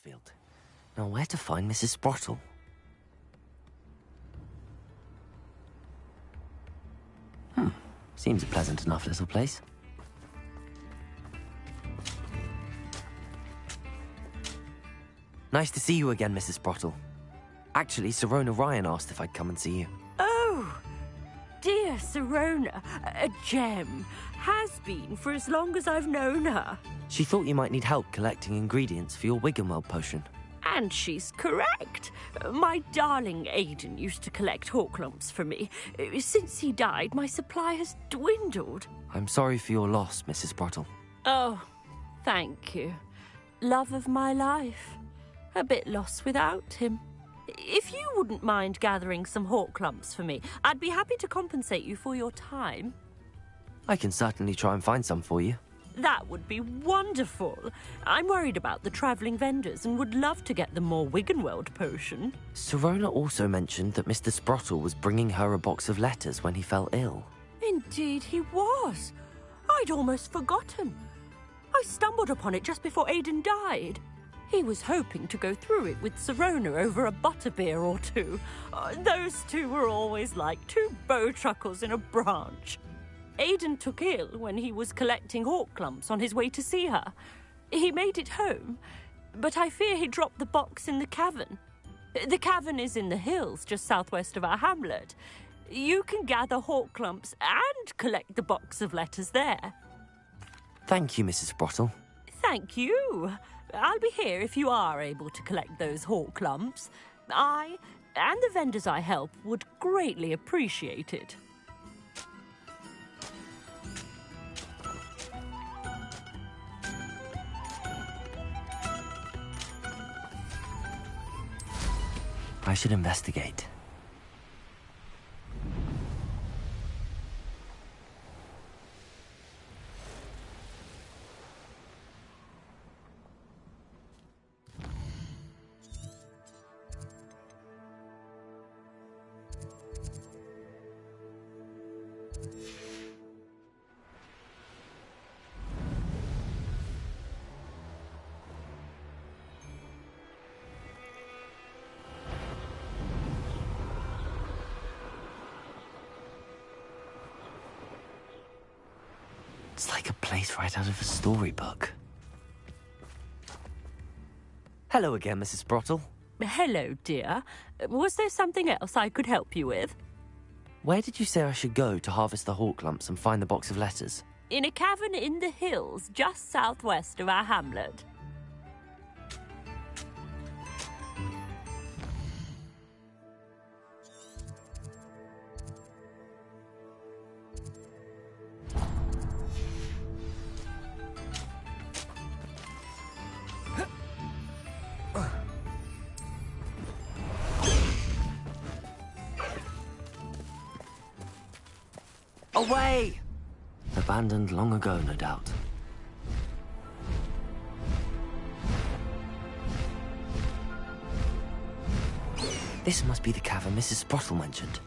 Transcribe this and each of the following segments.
field. Now, where to find Mrs. Sprottle? Seems a pleasant enough little place. Nice to see you again, Mrs. Sprottle. Actually, Sirona Ryan asked if I'd come and see you. Oh, dear Sirona, a gem. Has been for as long as I've known her. She thought you might need help collecting ingredients for your Wiggenweld potion. And she's correct. My darling Aidan used to collect Horklumps for me. Since he died, my supply has dwindled. I'm sorry for your loss, Mrs. Sprottle. Oh, thank you. Love of my life. A bit lost without him. If you wouldn't mind gathering some Horklumps for me, I'd be happy to compensate you for your time. I can certainly try and find some for you. That would be wonderful. I'm worried about the travelling vendors and would love to get them more Wiggenweld potion. Sirona also mentioned that Mr. Sprottle was bringing her a box of letters when he fell ill. Indeed he was. I'd almost forgotten. I stumbled upon it just before Aidan died. He was hoping to go through it with Sirona over a butterbeer or two. Those two were always like two bowtruckles in a branch. Aidan took ill when he was collecting Horklumps on his way to see her. He made it home, but I fear he dropped the box in the cavern. The cavern is in the hills just southwest of our hamlet. You can gather Horklumps and collect the box of letters there. Thank you, Mrs. Sprottle. Thank you. I'll be here if you are able to collect those Horklumps. I and the vendors I help would greatly appreciate it. I should investigate. It's like a place right out of a storybook. Hello again, Mrs. Sprottle. Hello, dear. Was there something else I could help you with? Where did you say I should go to harvest the Horklumps and find the box of letters? In a cavern in the hills just southwest of our hamlet. Away! Abandoned long ago, no doubt. This must be the cavern Mrs. Sprottle mentioned.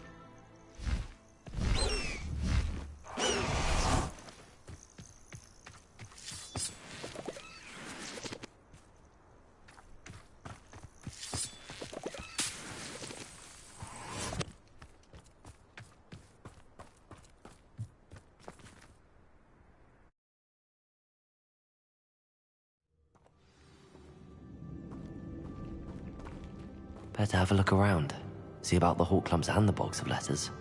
Better have a look around. See about the Horklumps and the box of letters.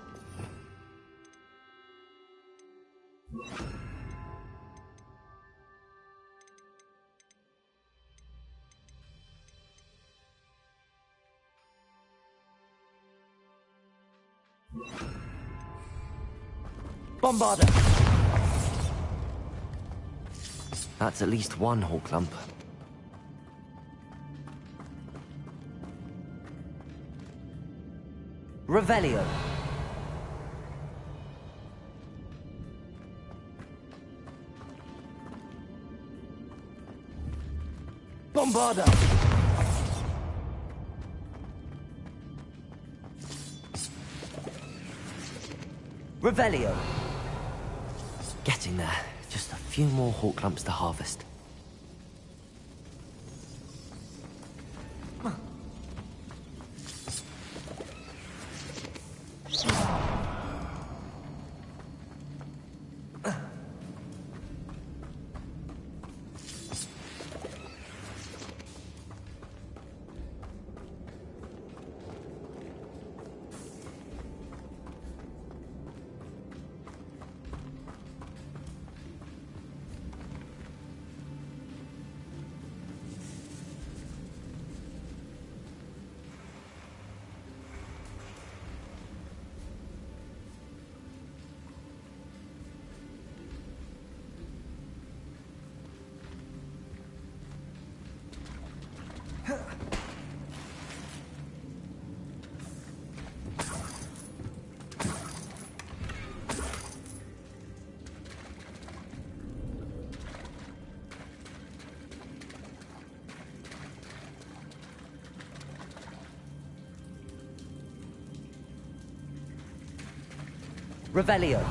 Bombarder! That's at least one Horklump. Revelio. Bombarder. Revelio. Getting there. Just a few more Horklumps to harvest. Revelio.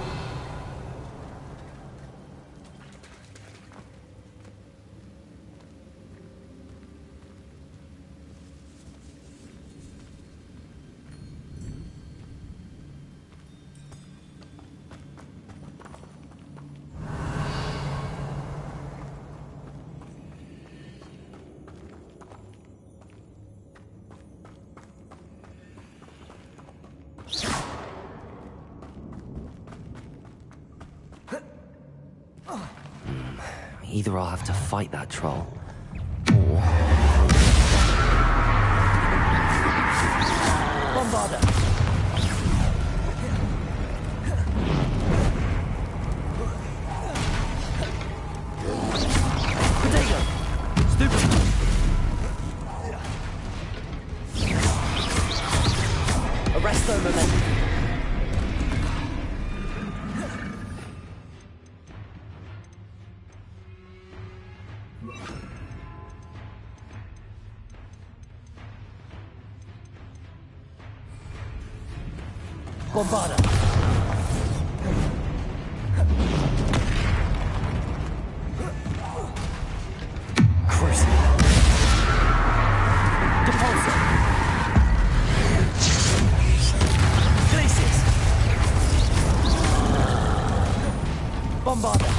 Either I'll have to fight that troll, or... Bombarda! Potato! Stupid! Arresto momentum. Bombarda! Crucible! Depulso! Glacius! Bombarda!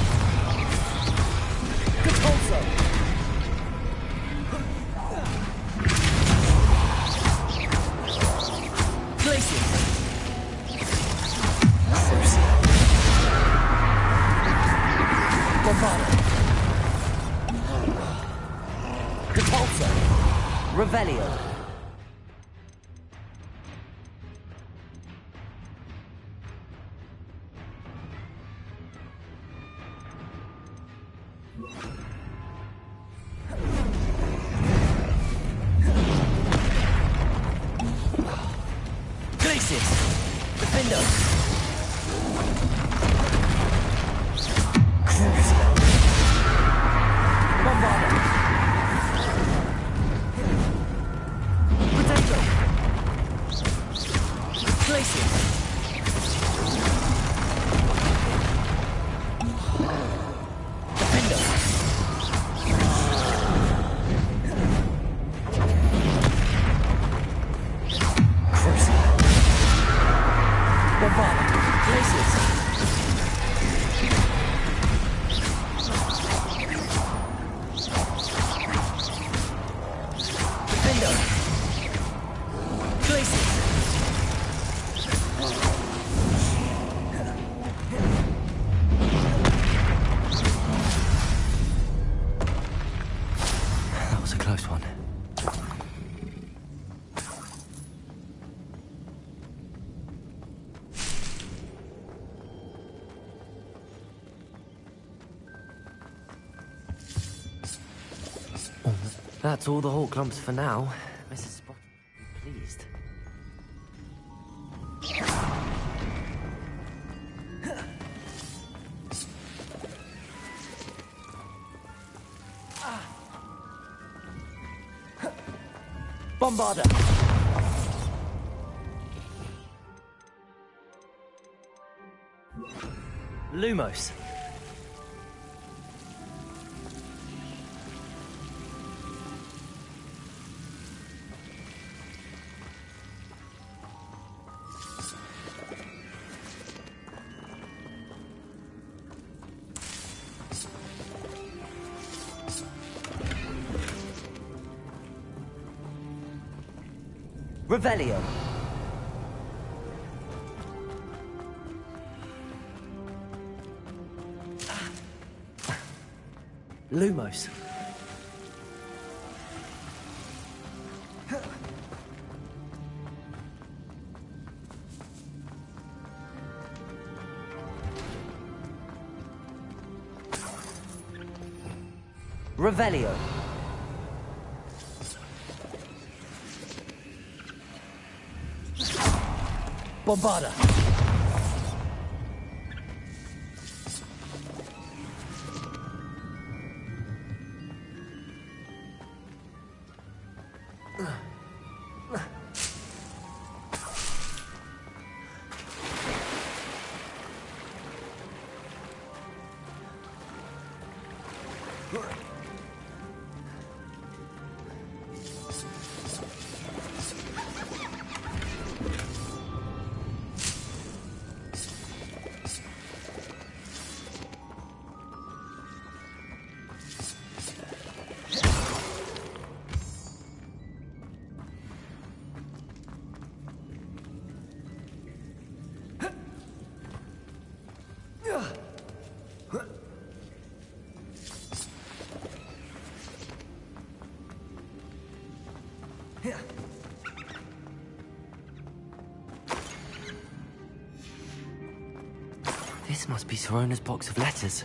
Depulso! Glacius! Bombarda! Depulso! Revelio! Glacius! Defendo! Bombarda! Potato! Glacius! Defendo! Crucible! Bombarda! Glacius! Defendo! Glacius! That was a close one. That's all the Hawk clumps for now. Mrs. Spot will be pleased. Bombarda! Lumos! Revelio! Lumos! Revelio! Bombarda! This must be Sorona's box of letters.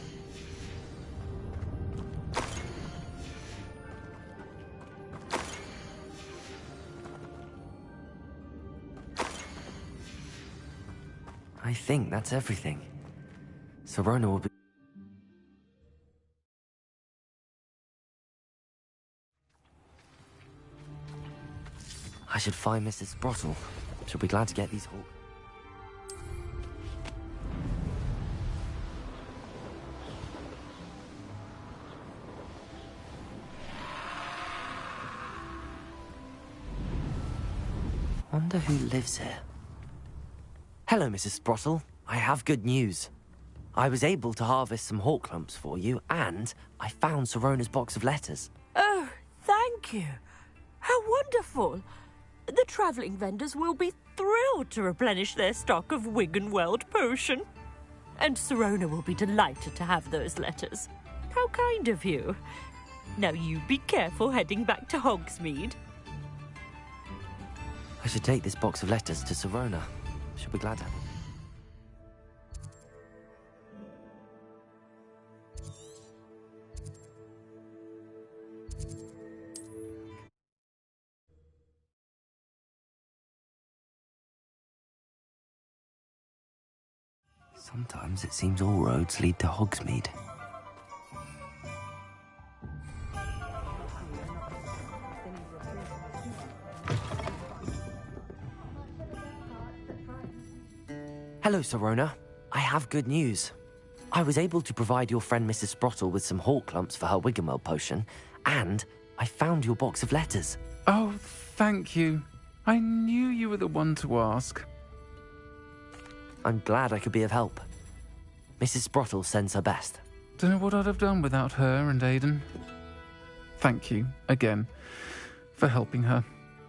I think that's everything. Sirona will be... I should find Mrs. Sprottle. She'll be glad to get these hawks. Wonder who lives here. Hello, Mrs. Sprottle. I have good news. I was able to harvest some hawk clumps for you, and I found Sorona's box of letters. Oh, thank you. How wonderful. The travelling vendors will be thrilled to replenish their stock of Wiggenweld potion. And Sirona will be delighted to have those letters. How kind of you. Now you be careful heading back to Hogsmeade. I should take this box of letters to Sirona. She'll be glad to. Sometimes it seems all roads lead to Hogsmeade. Hello, Sirona. I have good news. I was able to provide your friend Mrs. Sprottle with some hawk clumps for her Wiggenweld potion, and I found your box of letters. Oh, thank you. I knew you were the one to ask. I'm glad I could be of help. Mrs. Sprottle sends her best. Don't know what I'd have done without her and Aidan. Thank you, again, for helping her,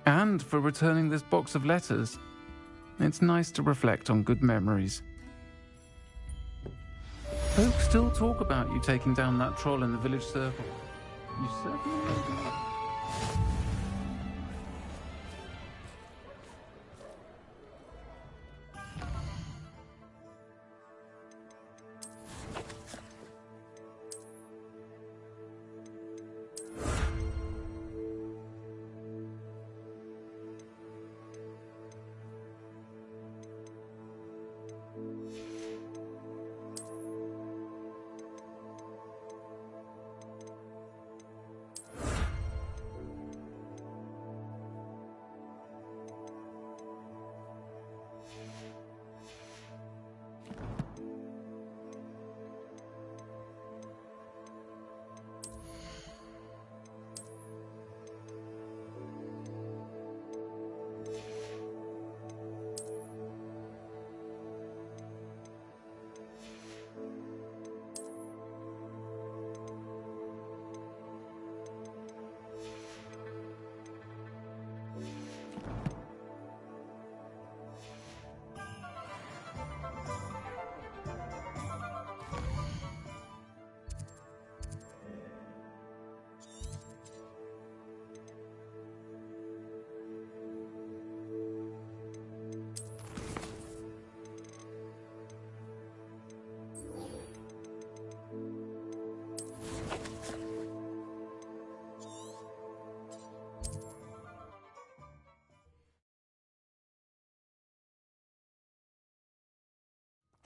and for returning this box of letters. It's nice to reflect on good memories. Folks still talk about you taking down that troll in the village circle. You certainly do.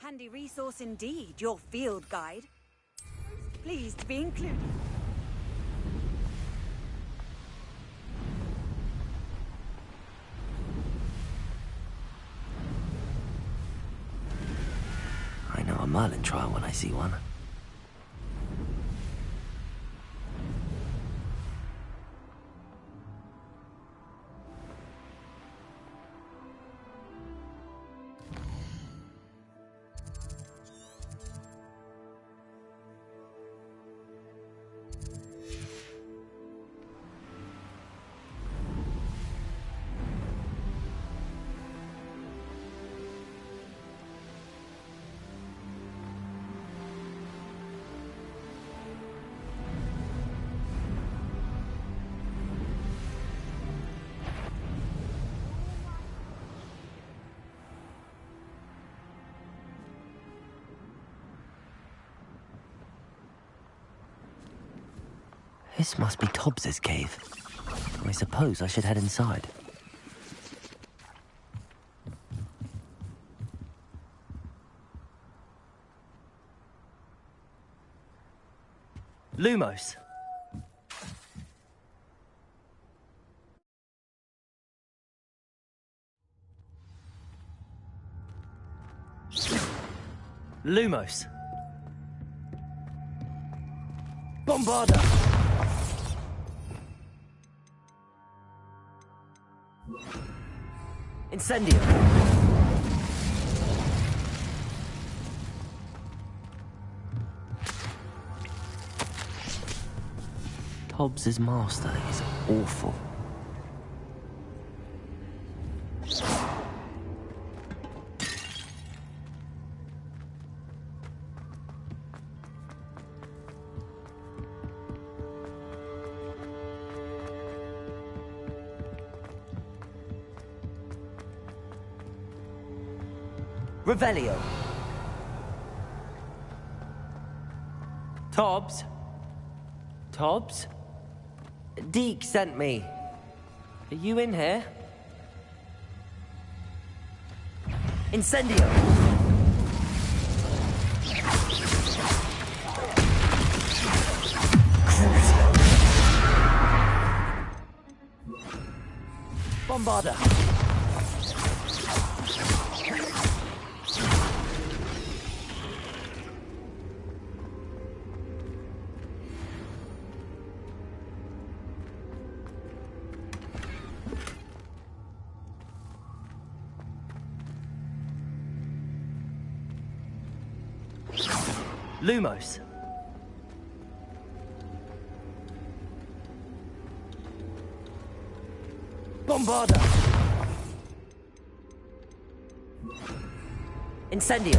Handy resource indeed, your field guide. Pleased to be included. I know a Merlin trial when I see one. This must be Tobbs's cave. I suppose I should head inside. Lumos. Lumos. Bombarda. Incendio. Hobbs's master is awful. Revelio. Tobbs? Tobbs? Deke sent me. Are you in here? Incendio! Bombarda! Lumos. Bombarda. Incendio.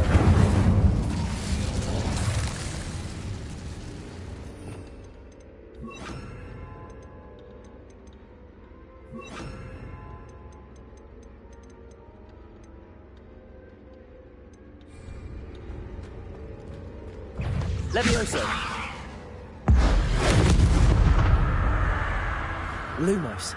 Levioso. Lumos.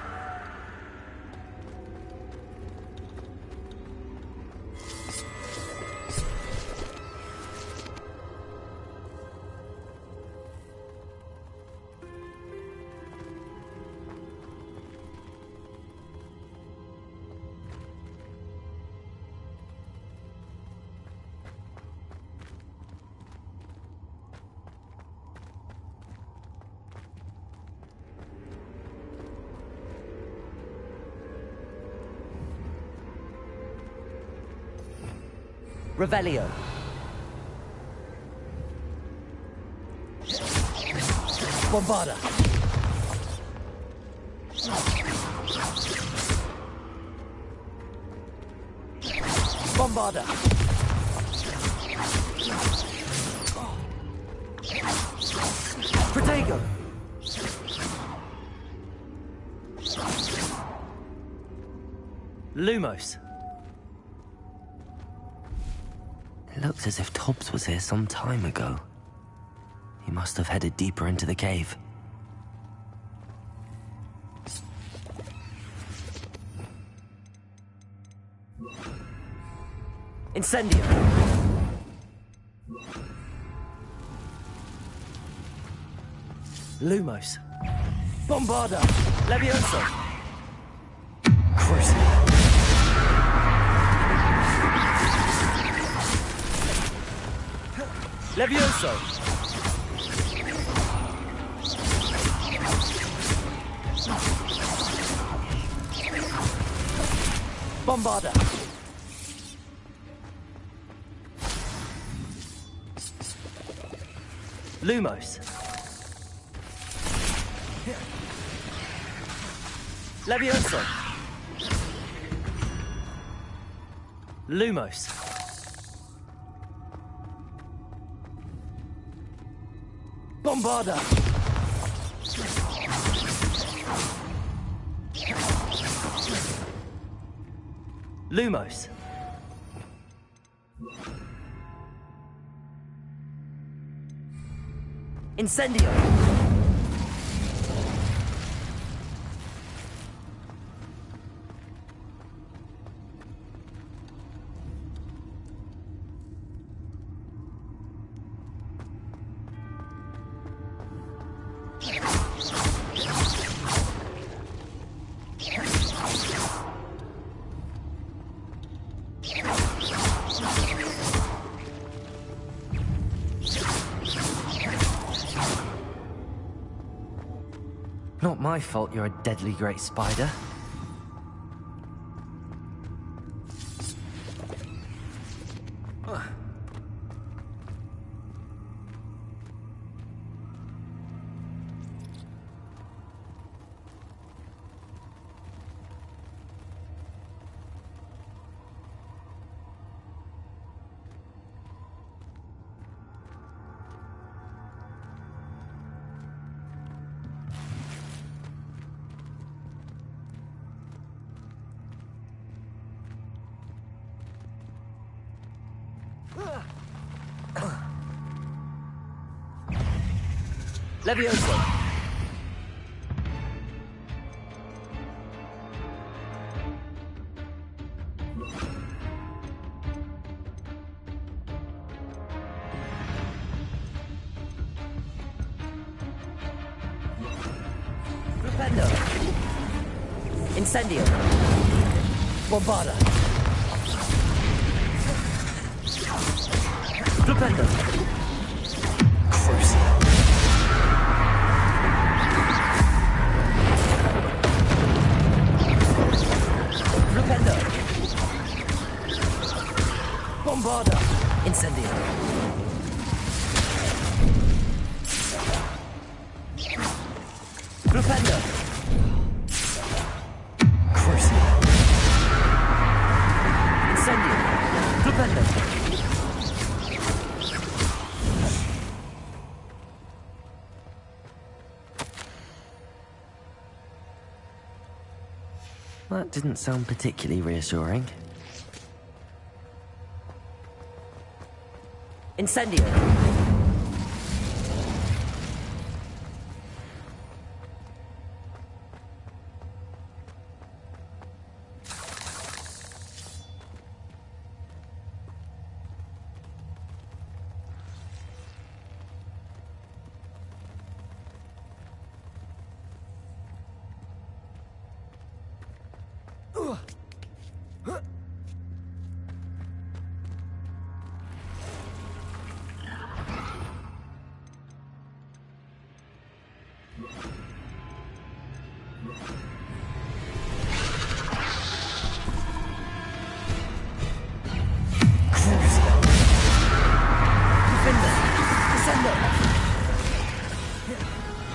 Revelio. Bombarda. Bombarda. Protego. Lumos. It looks as if Tobbs was here some time ago. He must have headed deeper into the cave. Incendio! Lumos. Bombarda! Levioso! Crucible! Levioso! Bombarda! Lumos! Levioso! Lumos! Bombarda! Lumos! Incendio! my fault you're a deadly great spider. Levioso! Flipendo! Incendio! Bombarda! Flipendo! Crucia! Flipendo! Bombarda! Incendio! Flipendo! Crucia! Incendio! Flipendo! That didn't sound particularly reassuring. Incendio!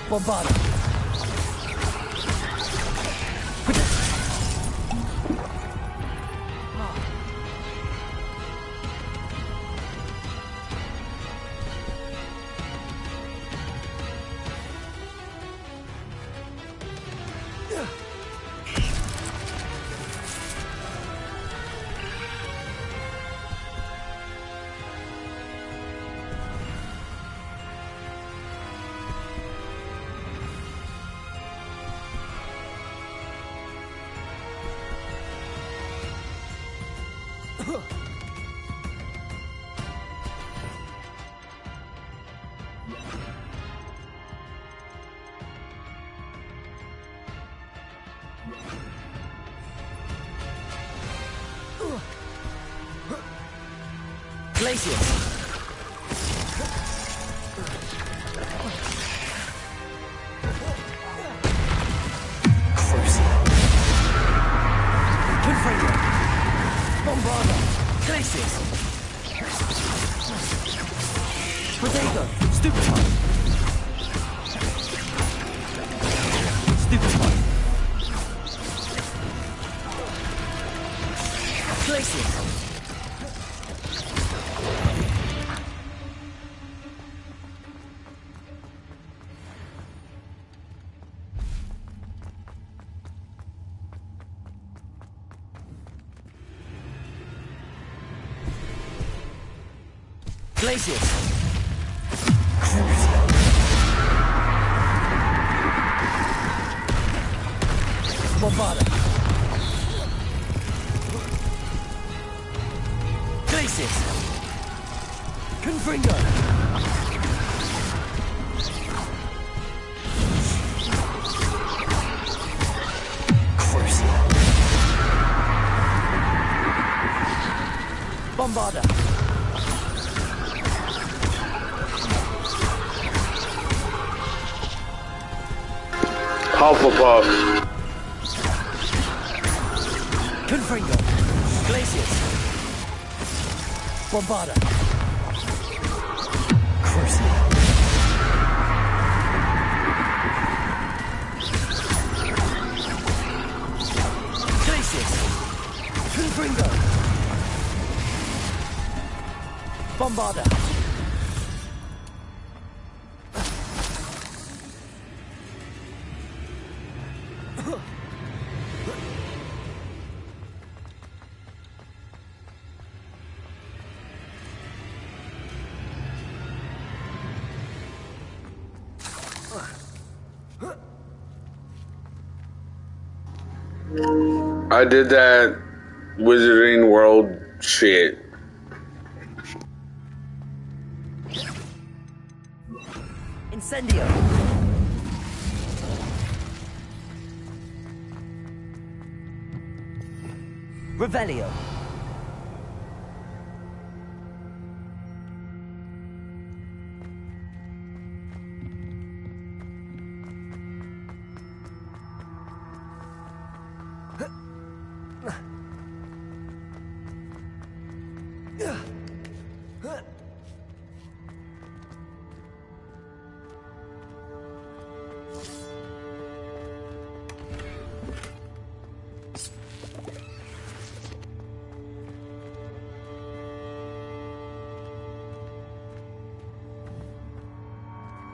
Bombarda! Glacius! Crucia! Confringo! Bombarda! Glacius! Protego! Stupefy! Stupefy! Glacius! Glacius! Bombarda! Glacius! Confringo! Crucia! Bombarda! Hufflepuff. Confringo. Glacius. Bombarda. Crucible. Glacius. Confringo. Bombarda. I did that Wizarding World shit. Incendio. Revelio.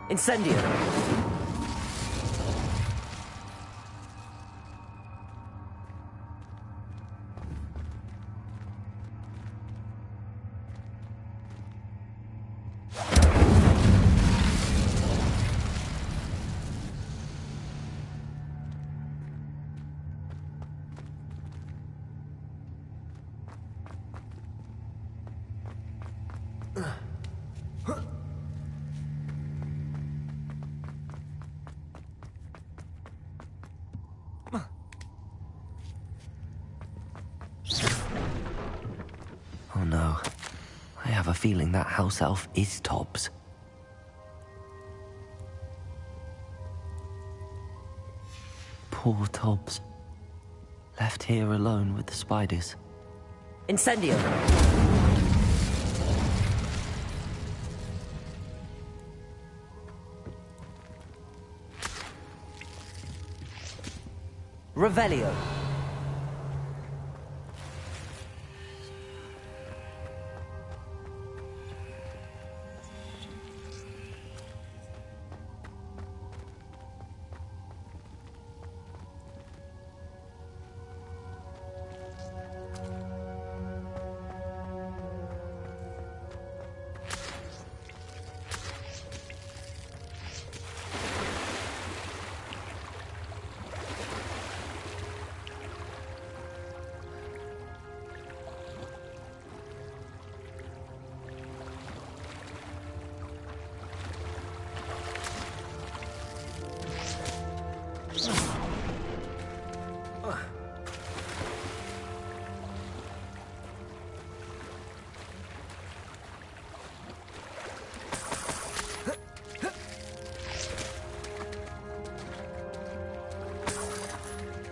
Incendio. Oh no. I have a feeling that house elf is Tobbs. Poor Tobbs. Left here alone with the spiders. Incendio! Revelio.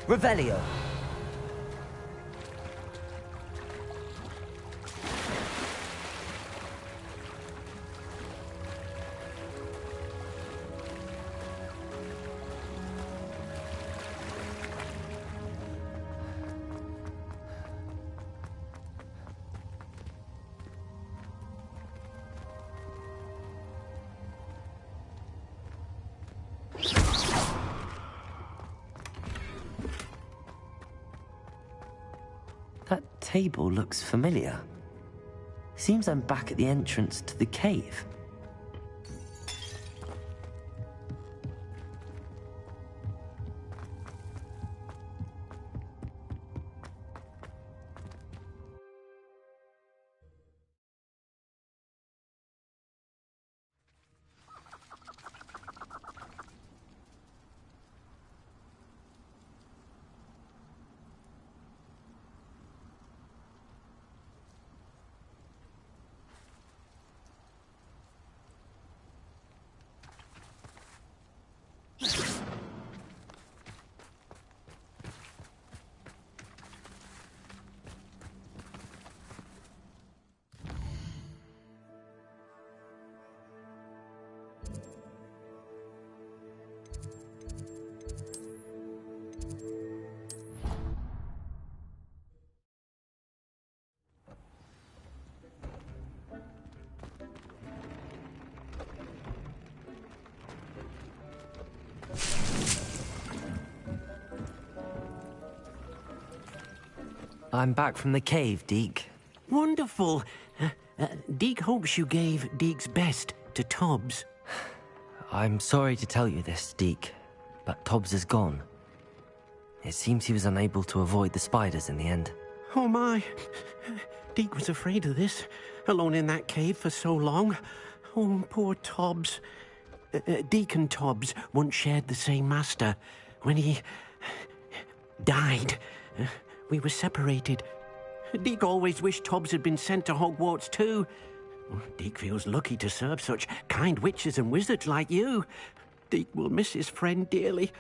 Revelio. That table looks familiar. Seems I'm back at the entrance to the cave. I'm back from the cave, Deke. Wonderful. Deke hopes you gave Deke's best to Tobbs. I'm sorry to tell you this, Deke, but Tobbs is gone. It seems he was unable to avoid the spiders in the end. Oh my. Deke was afraid of this, alone in that cave for so long. Oh, poor Tobbs. Deke and Tobbs once shared the same master. When he died, we were separated. Deke always wished Tobbs had been sent to Hogwarts too. Deke feels lucky to serve such kind witches and wizards like you. Deke will miss his friend dearly,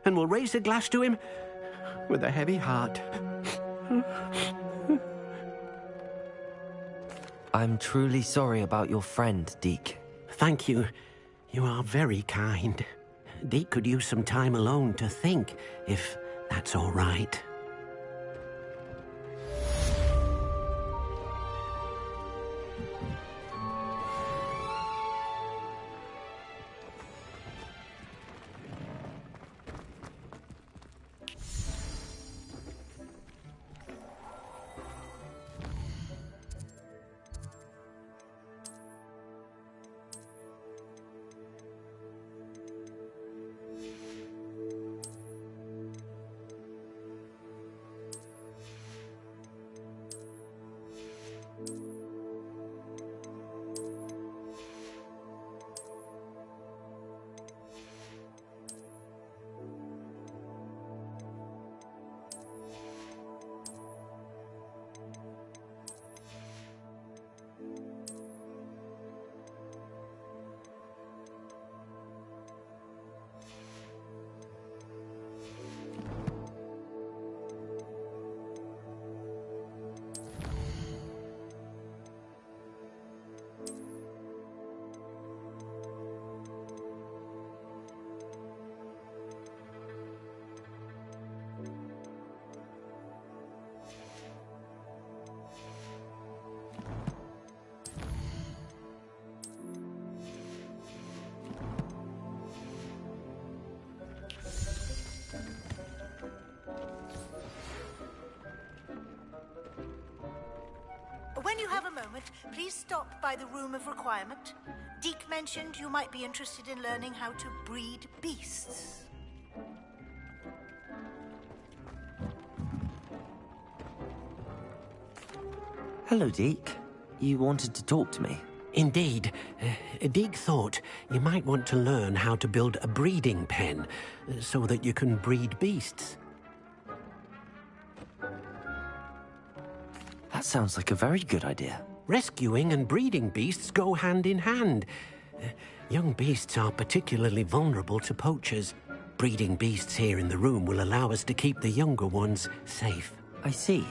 and will raise a glass to him with a heavy heart. I'm truly sorry about your friend, Deke. Thank you. You are very kind. Deke could use some time alone to think, if that's all right. When you have a moment, please stop by the Room of Requirement. Deke mentioned you might be interested in learning how to breed beasts. Hello, Deke. You wanted to talk to me? Indeed. Deke thought you might want to learn how to build a breeding pen so that you can breed beasts. That sounds like a very good idea. Rescuing and breeding beasts go hand in hand. Young beasts are particularly vulnerable to poachers. Breeding beasts here in the room will allow us to keep the younger ones safe. I see.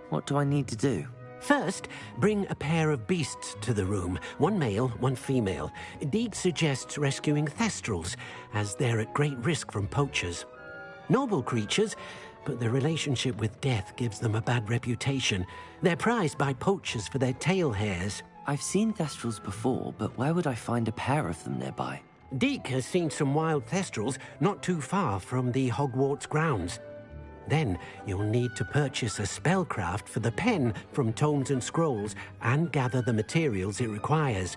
What do I need to do? First, bring a pair of beasts to the room. One male, one female. Deke suggests rescuing thestrals, as they're at great risk from poachers. Noble creatures, but their relationship with death gives them a bad reputation. They're prized by poachers for their tail hairs. I've seen thestrals before, but where would I find a pair of them nearby? Deke has seen some wild thestrals not too far from the Hogwarts grounds. Then you'll need to purchase a spellcraft for the pen from Tomes and Scrolls and gather the materials it requires.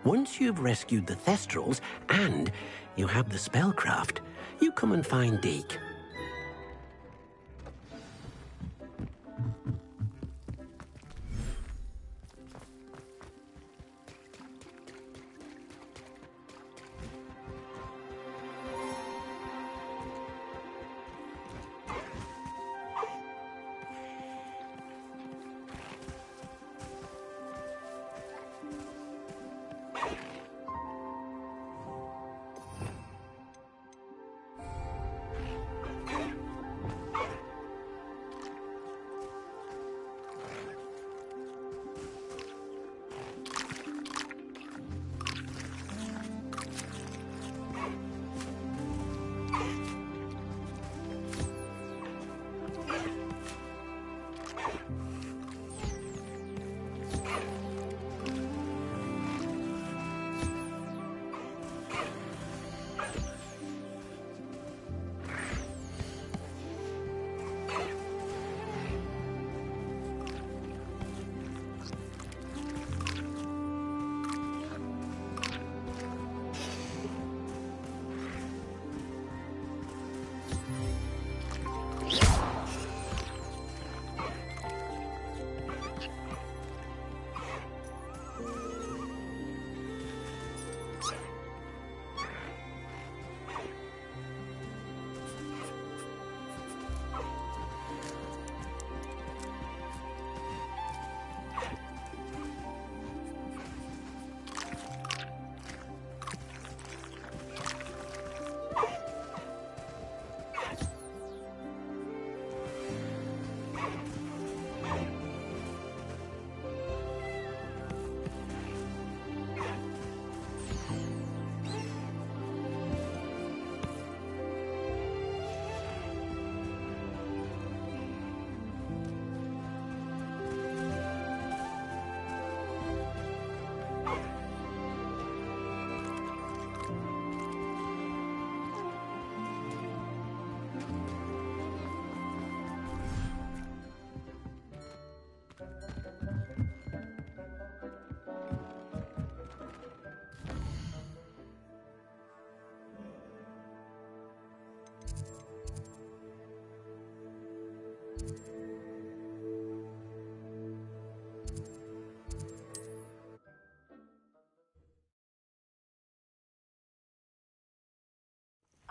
Once you've rescued the thestrals and you have the spellcraft, you come and find Deke.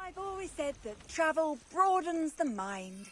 I've always said that travel broadens the mind.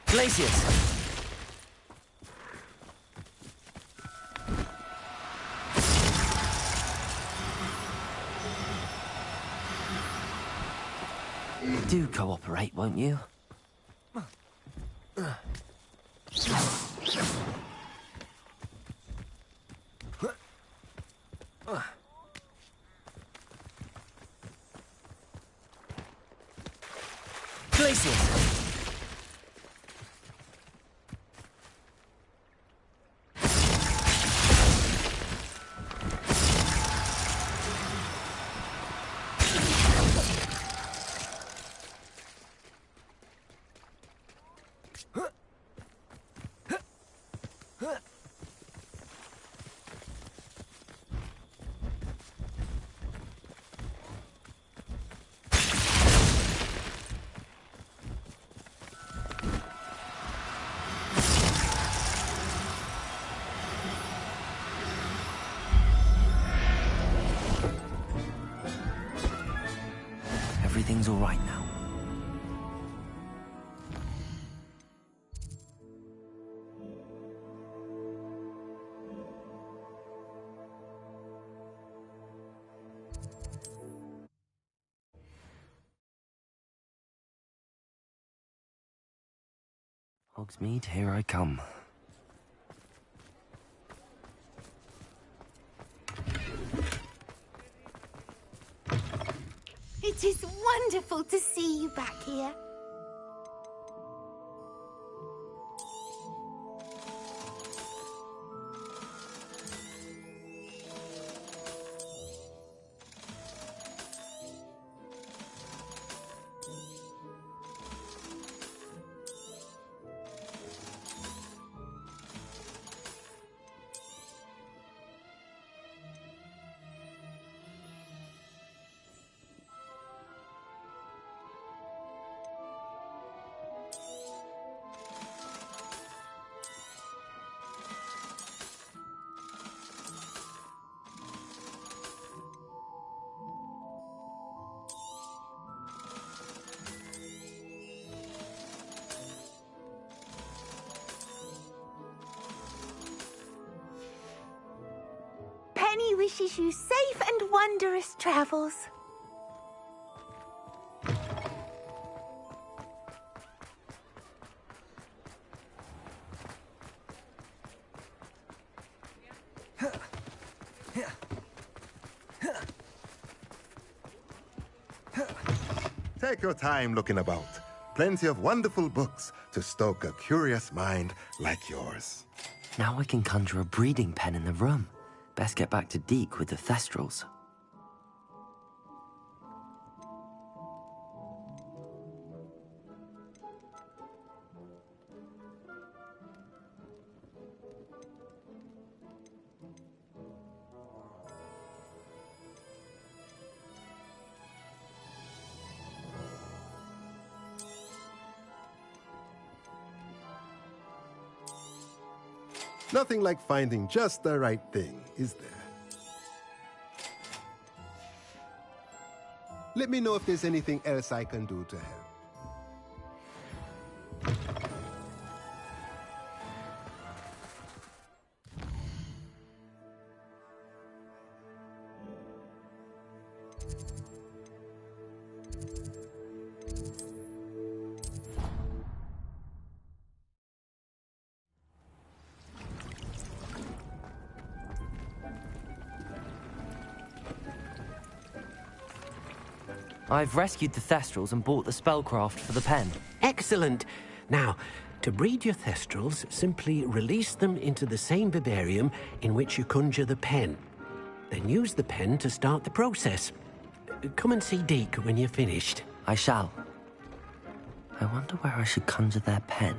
Glacius! Do cooperate, won't you? Glacius! Everything's all right now. Hogsmeade, here I come. It is wonderful to see you back here. Penny wishes you safe and wondrous travels. Take your time looking about. Plenty of wonderful books to stoke a curious mind like yours. Now I can conjure a breeding pen in the room. Best get back to Deke with the Thestrals. Nothing like finding just the right thing, is there? Let me know if there's anything else I can do to help. I've rescued the Thestrals and bought the spellcraft for the pen. Excellent. Now, to breed your Thestrals, simply release them into the same vivarium in which you conjure the pen. Then use the pen to start the process. Come and see Deke when you're finished. I shall. I wonder where I should conjure their pen.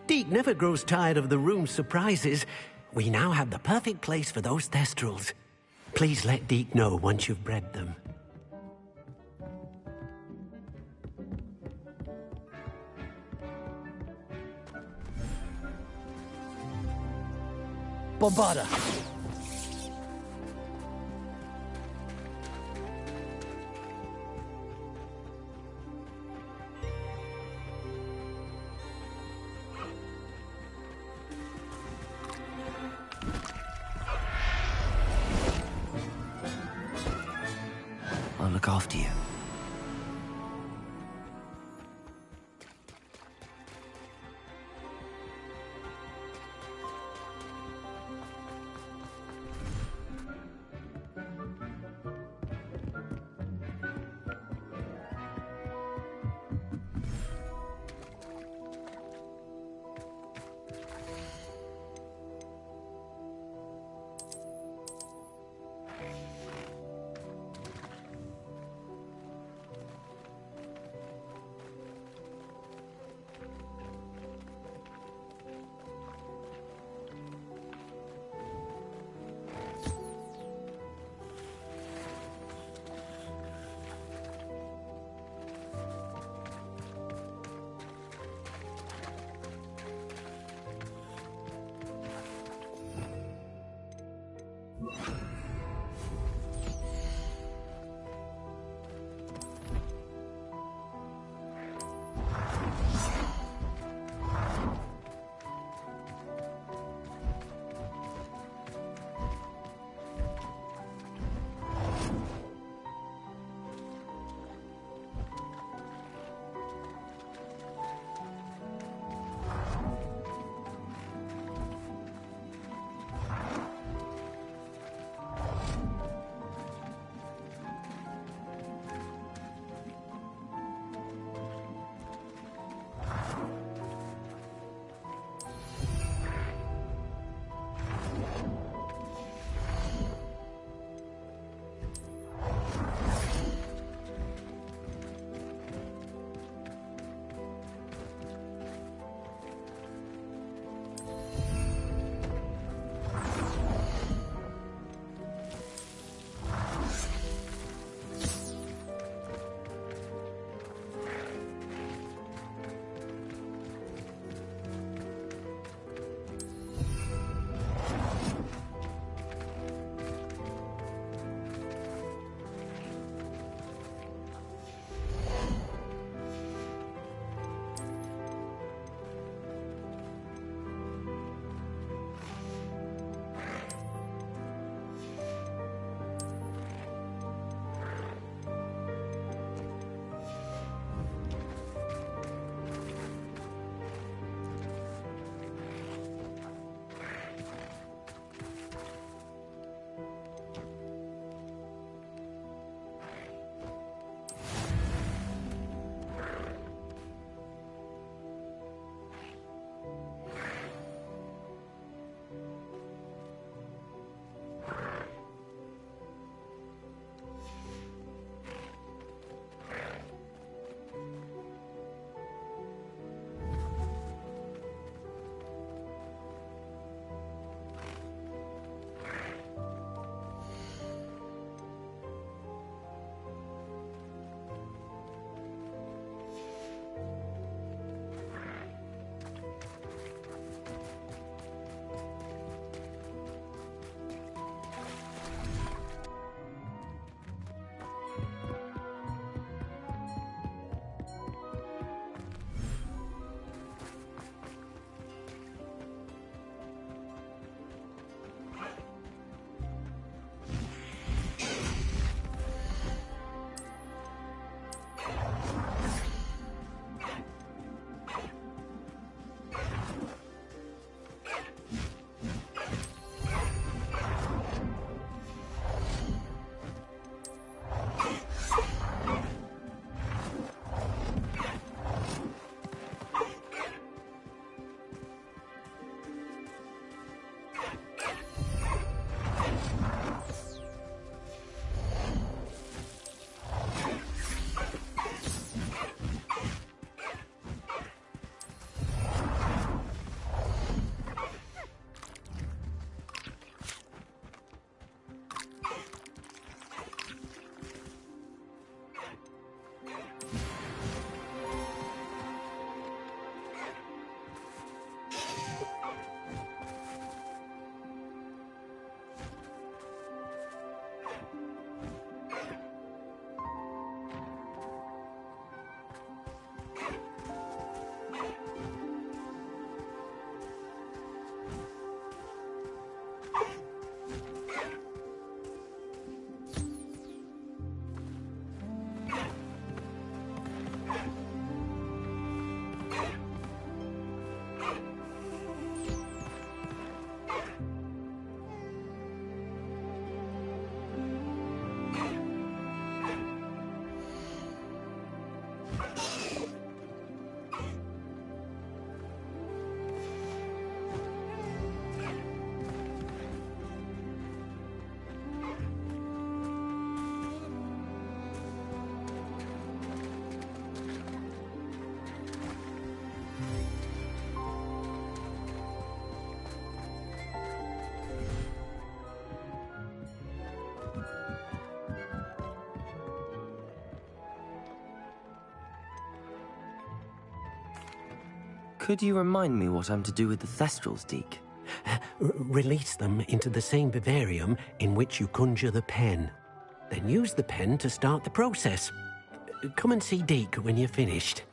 Deke never grows tired of the room's surprises. We now have the perfect place for those Thestrals. Please let Deke know once you've bred them. Bombarda! I'll look after you. Could you remind me what I'm to do with the Thestrals, Deke? Release them into the same vivarium in which you conjure the pen. Then use the pen to start the process. Come and see Deke when you're finished.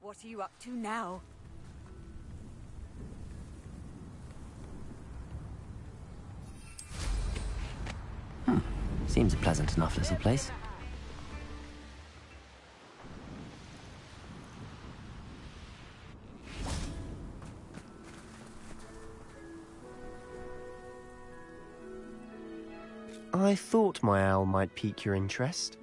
What are you up to now? Seems a pleasant enough little place. I thought my owl might pique your interest.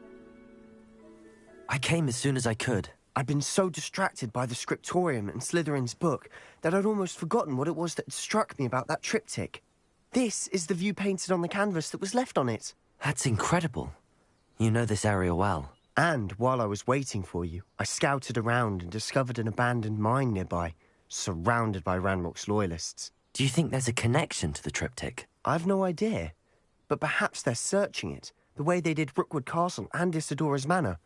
I came as soon as I could. I'd been so distracted by the scriptorium and Slytherin's book that I'd almost forgotten what it was that had struck me about that triptych. This is the view painted on the canvas that was left on it. That's incredible. You know this area well. And while I was waiting for you, I scouted around and discovered an abandoned mine nearby, surrounded by Ranrock's loyalists. Do you think there's a connection to the triptych? I've no idea, but perhaps they're searching it, the way they did Rookwood Castle and Isidora's Manor.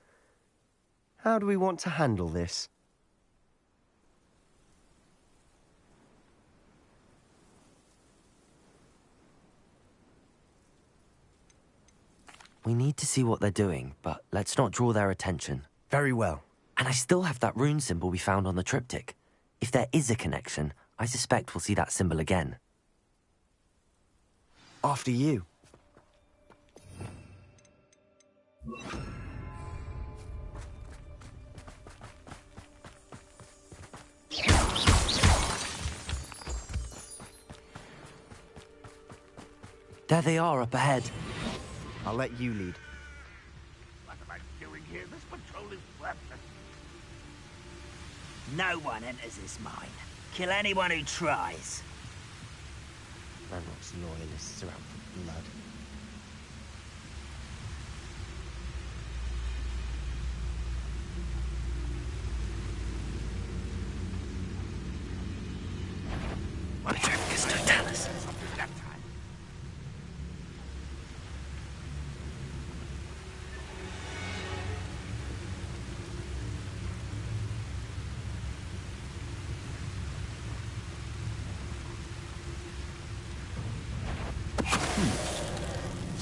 How do we want to handle this? We need to see what they're doing, but let's not draw their attention. Very well. And I still have that rune symbol we found on the triptych. If there is a connection, I suspect we'll see that symbol again. After you. There they are up ahead. I'll let you lead. What am I doing here? This patrol is worthless. No one enters this mine. Kill anyone who tries. Ranrock's loyalists are out for blood. Patricus Totalis.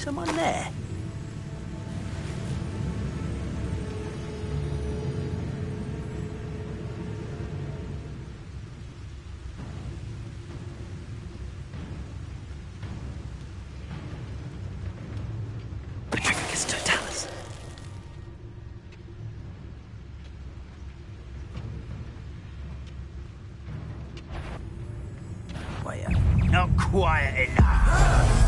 Someone there? Patricus Totalis. Wait, not quiet enough.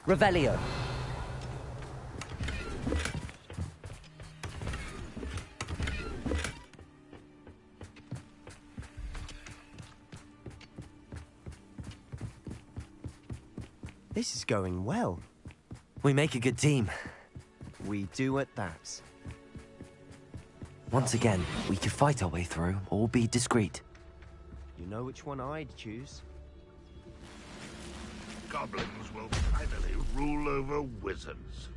Revelio. This is going well. We make a good team. We do at that. Once again, we could fight our way through or be discreet. You know which one I'd choose. Goblins will finally rule over wizards.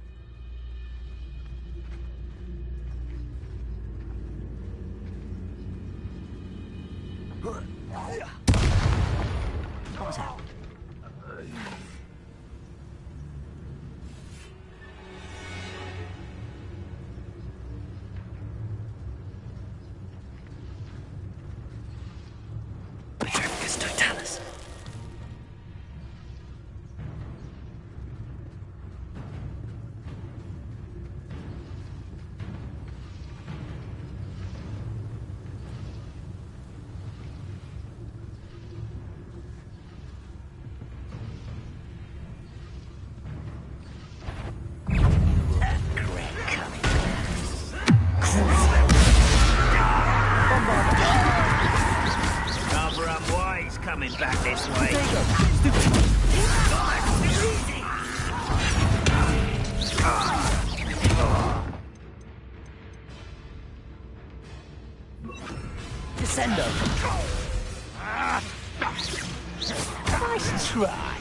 What was that? Patricus Totalis. Rather unwise coming back this way. Descendo. Nice try.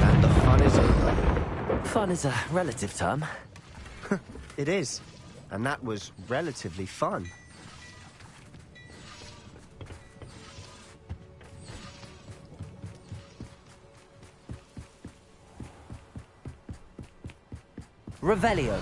And the fun is over. Fun is a relative term. It is. And that was relatively fun. Revelio.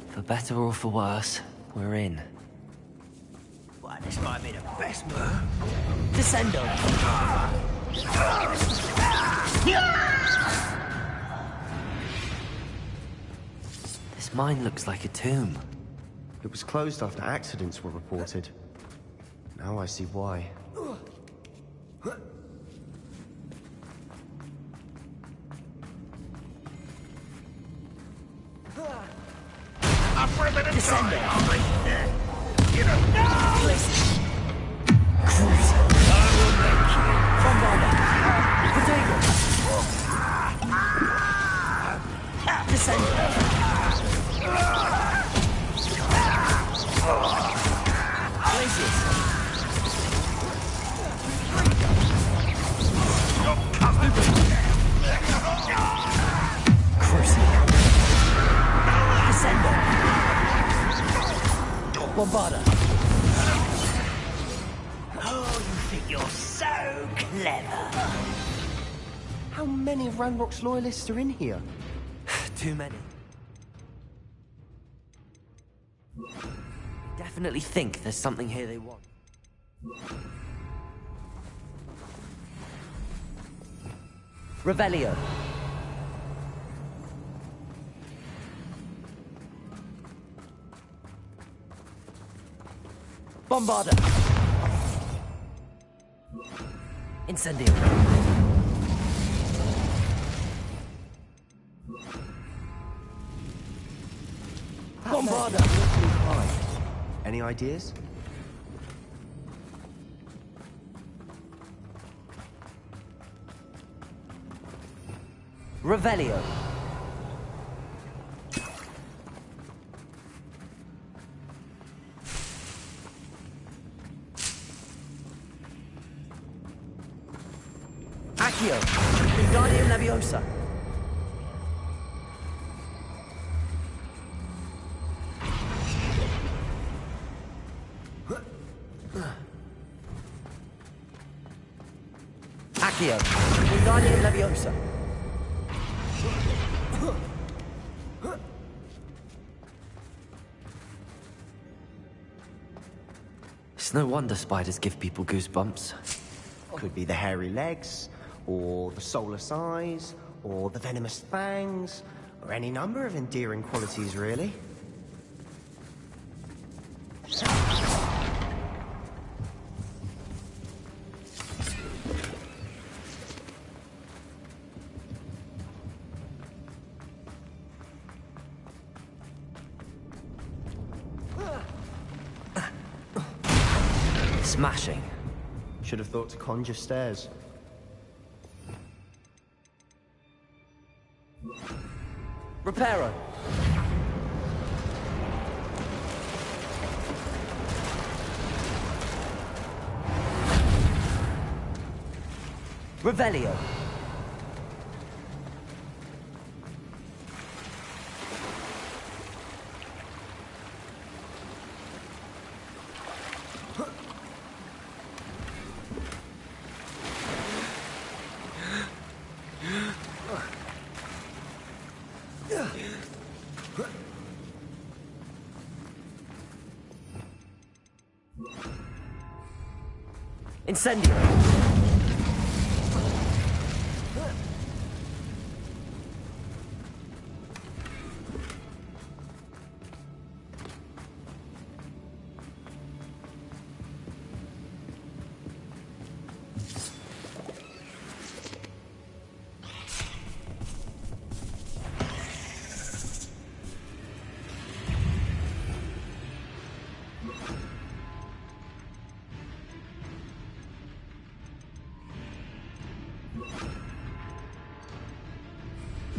For better or for worse, we're in. Well, this might be the best move. Descendo. This mine looks like a tomb. It was closed after accidents were reported. Now I see why. Bombarda. Oh, you think you're so clever. How many of Ranrock's loyalists are in here? Too many. Definitely think there's something here they want. Revelio. Bombarda! Incendio! Bombarda! Any ideas? Revelio! Accio! Wingardium Leviosa! Accio! Wingardium Leviosa! It's no wonder spiders give people goosebumps. Could be the hairy legs, or the soulless eyes, or the venomous fangs, or any number of endearing qualities, really. Smashing. Should have thought to conjure stairs. Reparo. Revelio. Incendio!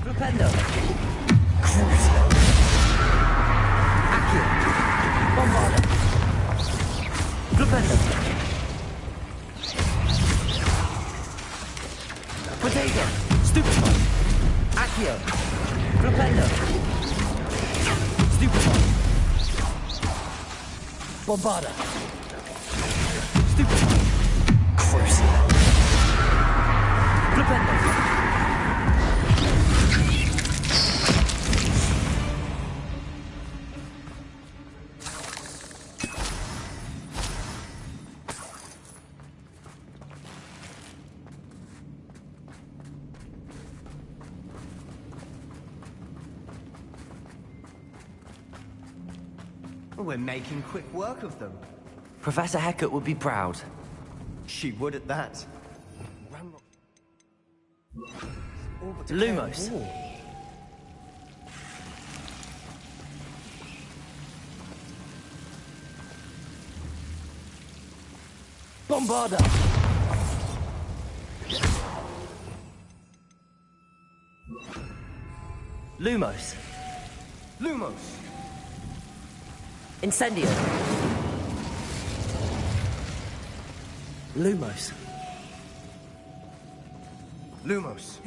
Flipendo! Cruiser! Accio! Bombarda! Flipendo! Potato! Stupefy! Accio! Flipendo! Stupefy! Bombarda! Stupefy! Cruiser! Flipendo! We're making quick work of them. Professor Hecat would be proud. She would at that. Lumos. Bombarda. Lumos. Lumos. Incendio. Lumos. Lumos.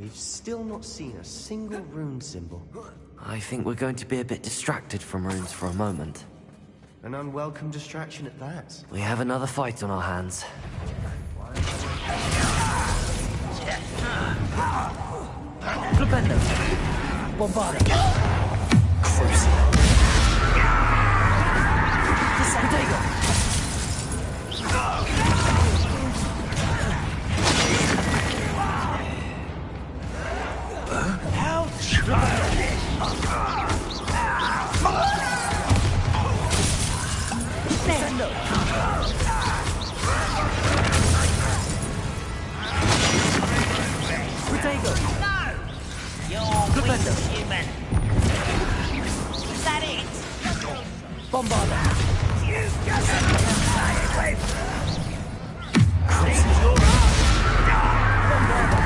we've still not seen a single rune symbol. I think we're going to be a bit distracted from runes for a moment. An unwelcome distraction at that. We have another fight on our hands. Flipendo. Bombarda. Crucial. Disantego. Help! Descendo. Protego. No! You're weak human. Is that it? Bombarda. You just fly away from Bombarda.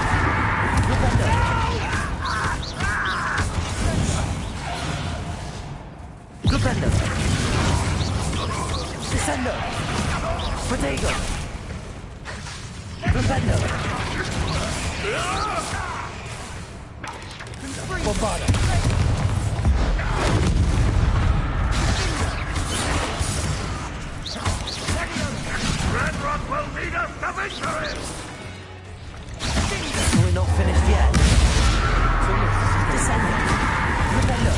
Flipendo. Descendo. Protego. Flipendo. Bombarda. Red Rock will lead us to victory! We're not finished yet. Descendo. Flipendo.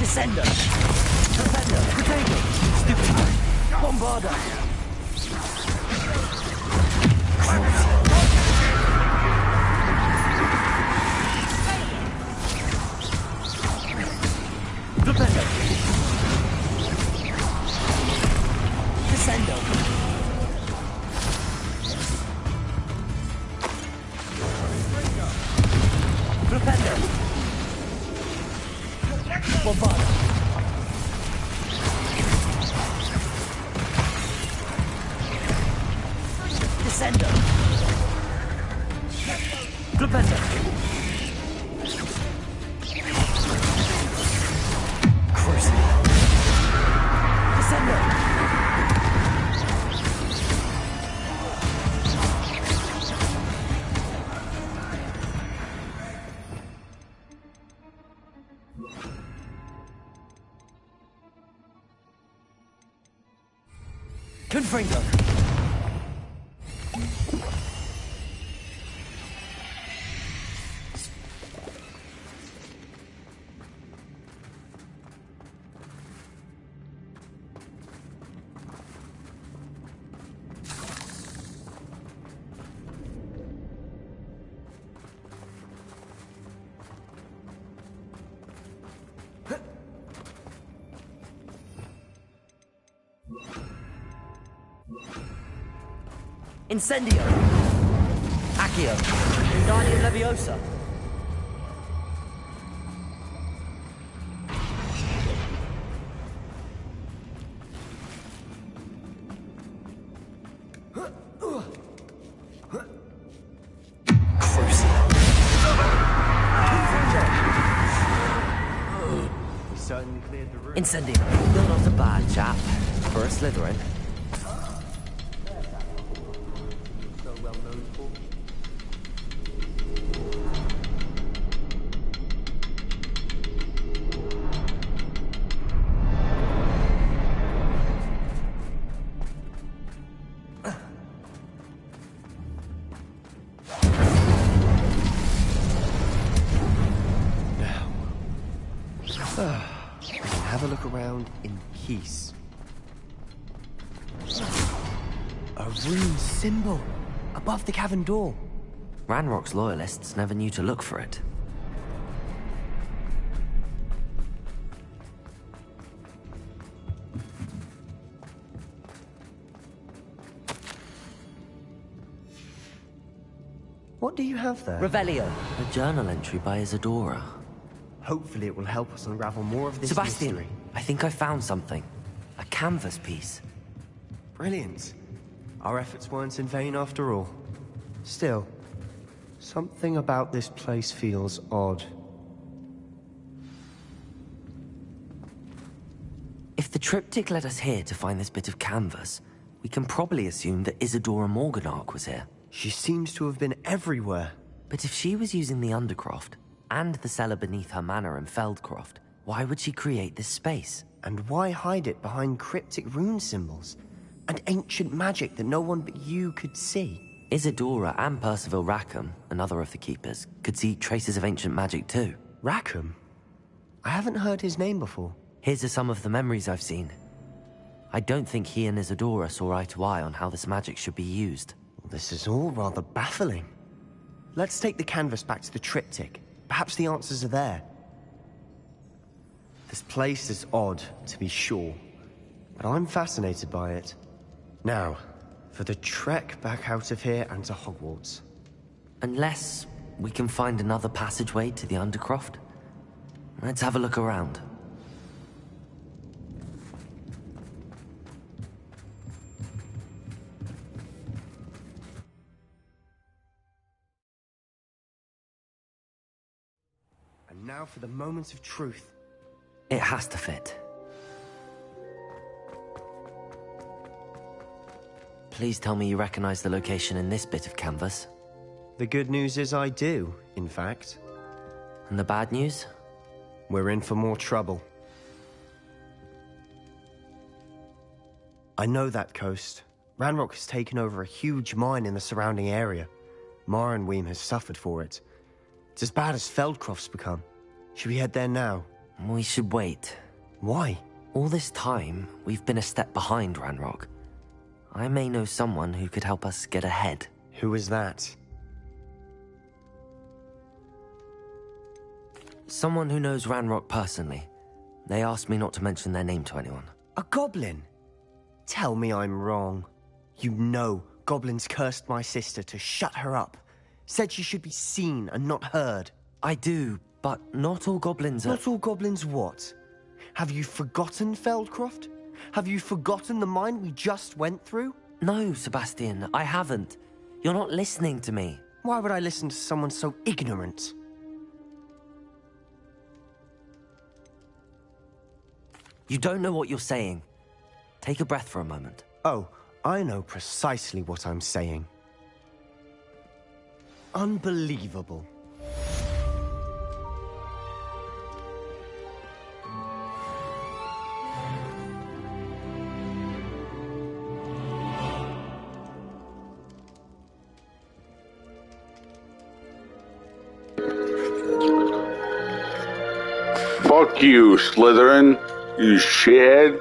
Descendo. Flipendo. Protego. Stupid. Bombarda. Flipendo. Descendo. Flipendo. Bombarda. Descendo. Flipendo. Crucial. Descendo. Confringo. Incendio. Accio. Wingardium Leviosa. We certainly cleared the room. Incendio. You're not a bad chap for a Slytherin. So well known for. We can have a look around in peace. A rune symbol above the cavern door. Ranrock's loyalists never knew to look for it. What do you have there? Revelio. A journal entry by Isadora. Hopefully it will help us unravel more of this Sebastian, mystery. I think I found something. A canvas piece. Brilliant. Our efforts weren't in vain after all. Still, something about this place feels odd. triptych led us here to find this bit of canvas, we can probably assume that Isadora Morganark was here. She seems to have been everywhere. But if she was using the Undercroft, and the cellar beneath her manor in Feldcroft, why would she create this space? And why hide it behind cryptic rune symbols? And ancient magic that no one but you could see? Isadora and Percival Rackham, another of the Keepers, could see traces of ancient magic too. Rackham? I haven't heard his name before. Here's some of the memories I've seen. I don't think he and Isadora saw eye to eye on how this magic should be used. This is all rather baffling. Let's take the canvas back to the triptych. Perhaps the answers are there. This place is odd, to be sure, but I'm fascinated by it. Now, for the trek back out of here and to Hogwarts. Unless we can find another passageway to the Undercroft. Let's have a look around. And now for the moment of truth. It has to fit. Please tell me you recognize the location in this bit of canvas. The good news is I do, in fact. And the bad news? We're in for more trouble. I know that coast. Ranrock has taken over a huge mine in the surrounding area. Marrenweem has suffered for it. It's as bad as Feldcroft's become. Should we head there now? We should wait. Why? All this time, we've been a step behind Ranrock. I may know someone who could help us get ahead. Who is that? Someone who knows Ranrock personally. They asked me not to mention their name to anyone. A goblin? Tell me I'm wrong. You know goblins cursed my sister to shut her up. Said she should be seen and not heard. I do, but not all goblins are... Not all goblins what? Have you forgotten Feldcroft? Have you forgotten the mine we just went through? No, Sebastian, I haven't. You're not listening to me. Why would I listen to someone so ignorant? You don't know what you're saying. Take a breath for a moment. Oh, I know precisely what I'm saying. Unbelievable. Fuck you, Slytherin, you shithead.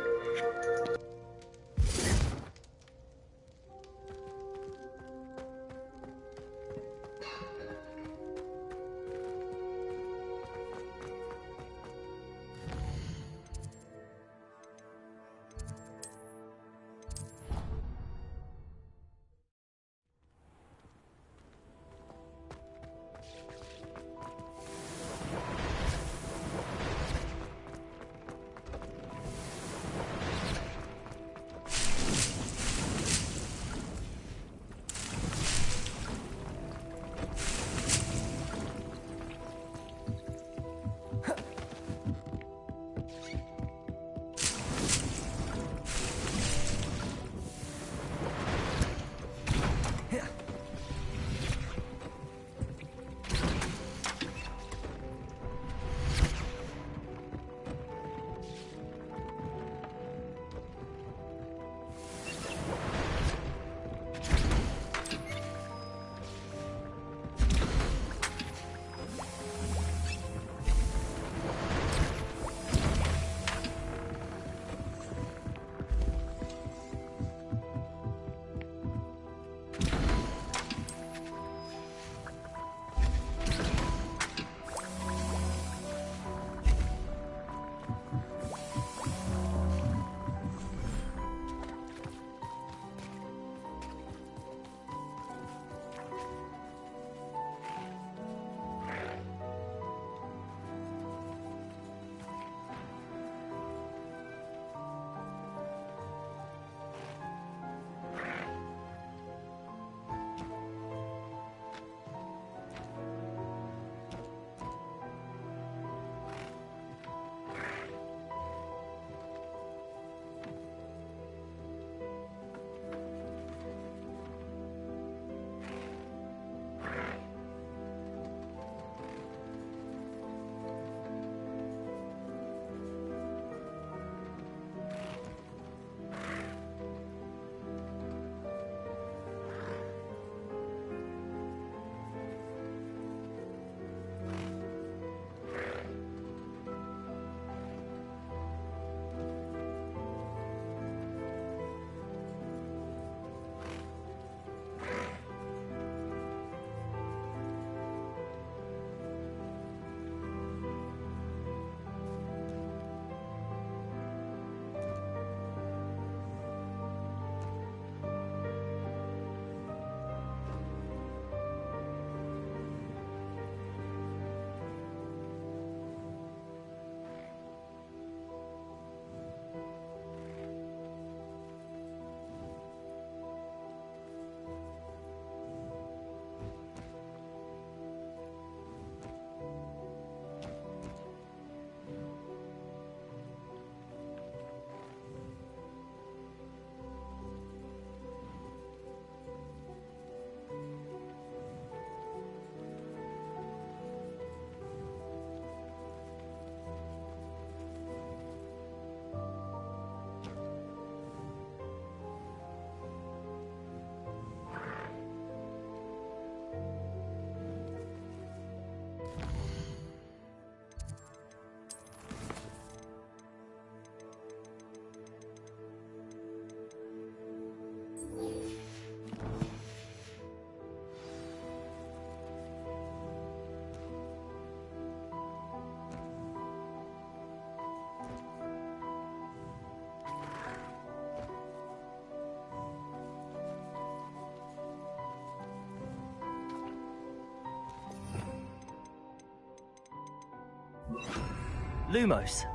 Lumos.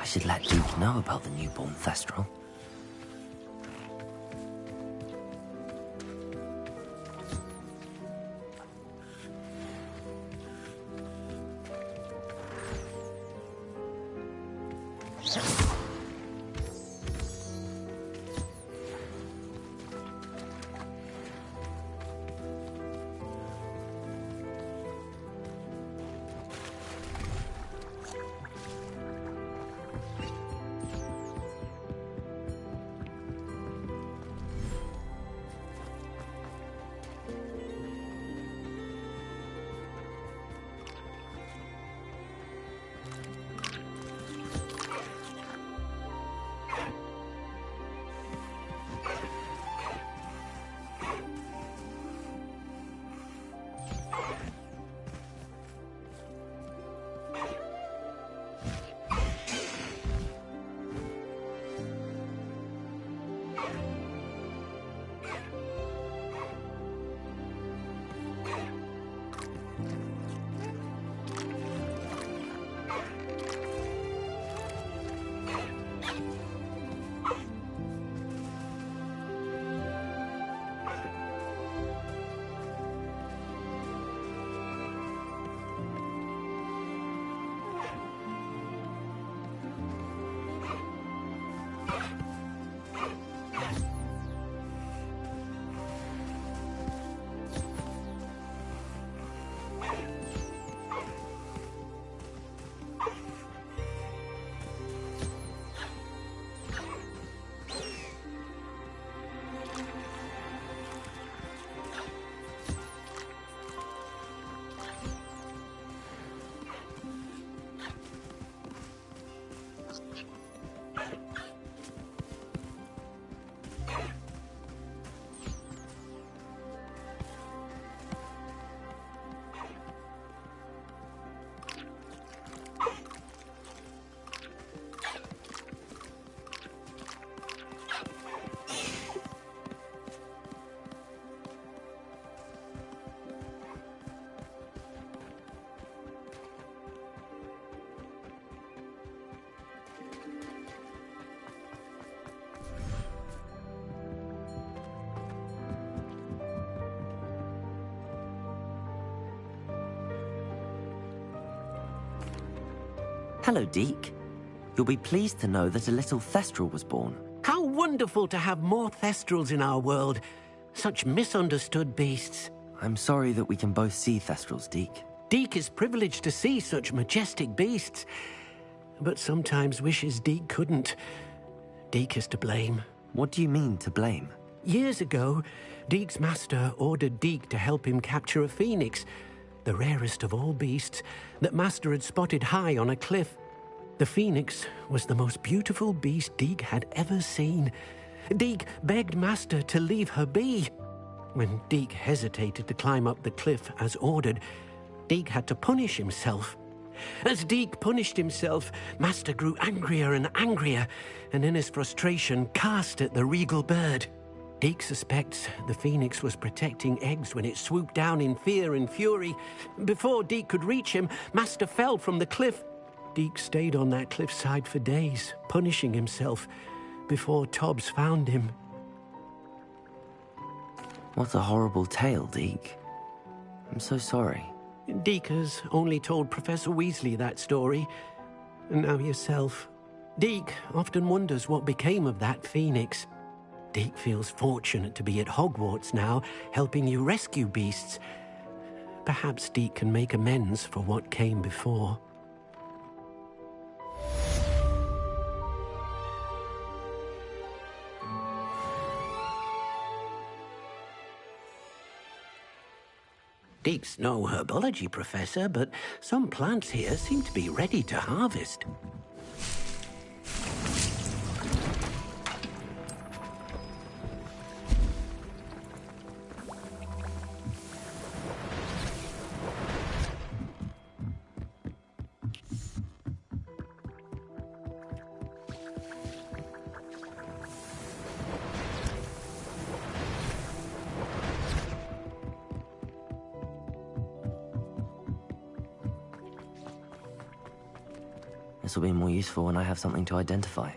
I should let Duke know about the newborn Thestral. Hello, Deke. You'll be pleased to know that a little Thestral was born. How wonderful to have more Thestrals in our world. Such misunderstood beasts. I'm sorry that we can both see Thestrals, Deke. Deke is privileged to see such majestic beasts, but sometimes wishes Deke couldn't. Deke is to blame. What do you mean, to blame? Years ago, Deke's master ordered Deke to help him capture a phoenix, the rarest of all beasts, that master had spotted high on a cliff. The phoenix was the most beautiful beast Deke had ever seen. Deke begged master to leave her be. When Deke hesitated to climb up the cliff as ordered, Deke had to punish himself. As Deke punished himself, master grew angrier and angrier, and in his frustration cast at the regal bird. Deke suspects the phoenix was protecting eggs when it swooped down in fear and fury. Before Deke could reach him, master fell from the cliff. Deke stayed on that cliffside for days, punishing himself, before Tobbs found him. What a horrible tale, Deke. I'm so sorry. Deke has only told Professor Weasley that story, and now yourself. Deke often wonders what became of that phoenix. Deke feels fortunate to be at Hogwarts now, helping you rescue beasts. Perhaps Deke can make amends for what came before. Deke's no herbology professor, but some plants here seem to be ready to harvest. This will be more useful when I have something to identify.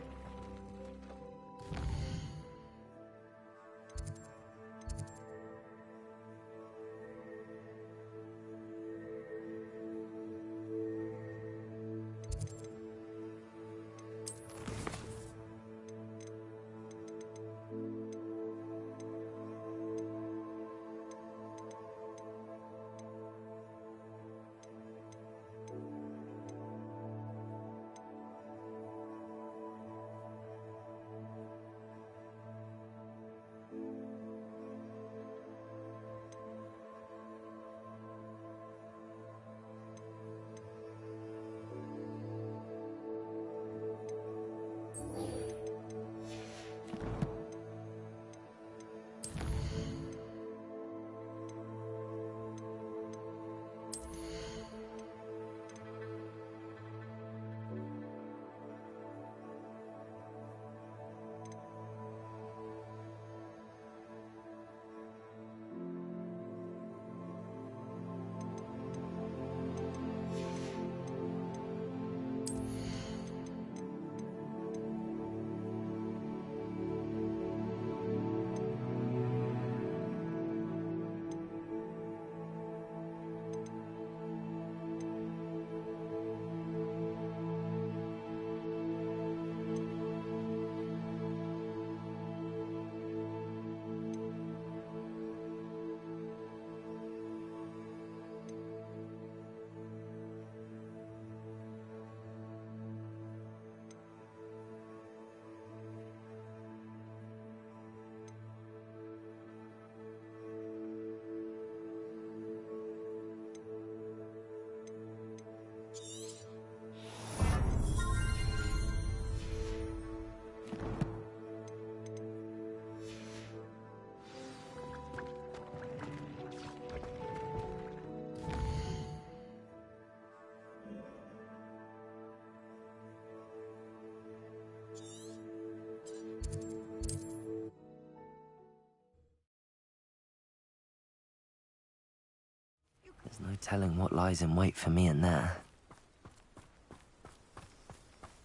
There's no telling what lies in wait for me in there.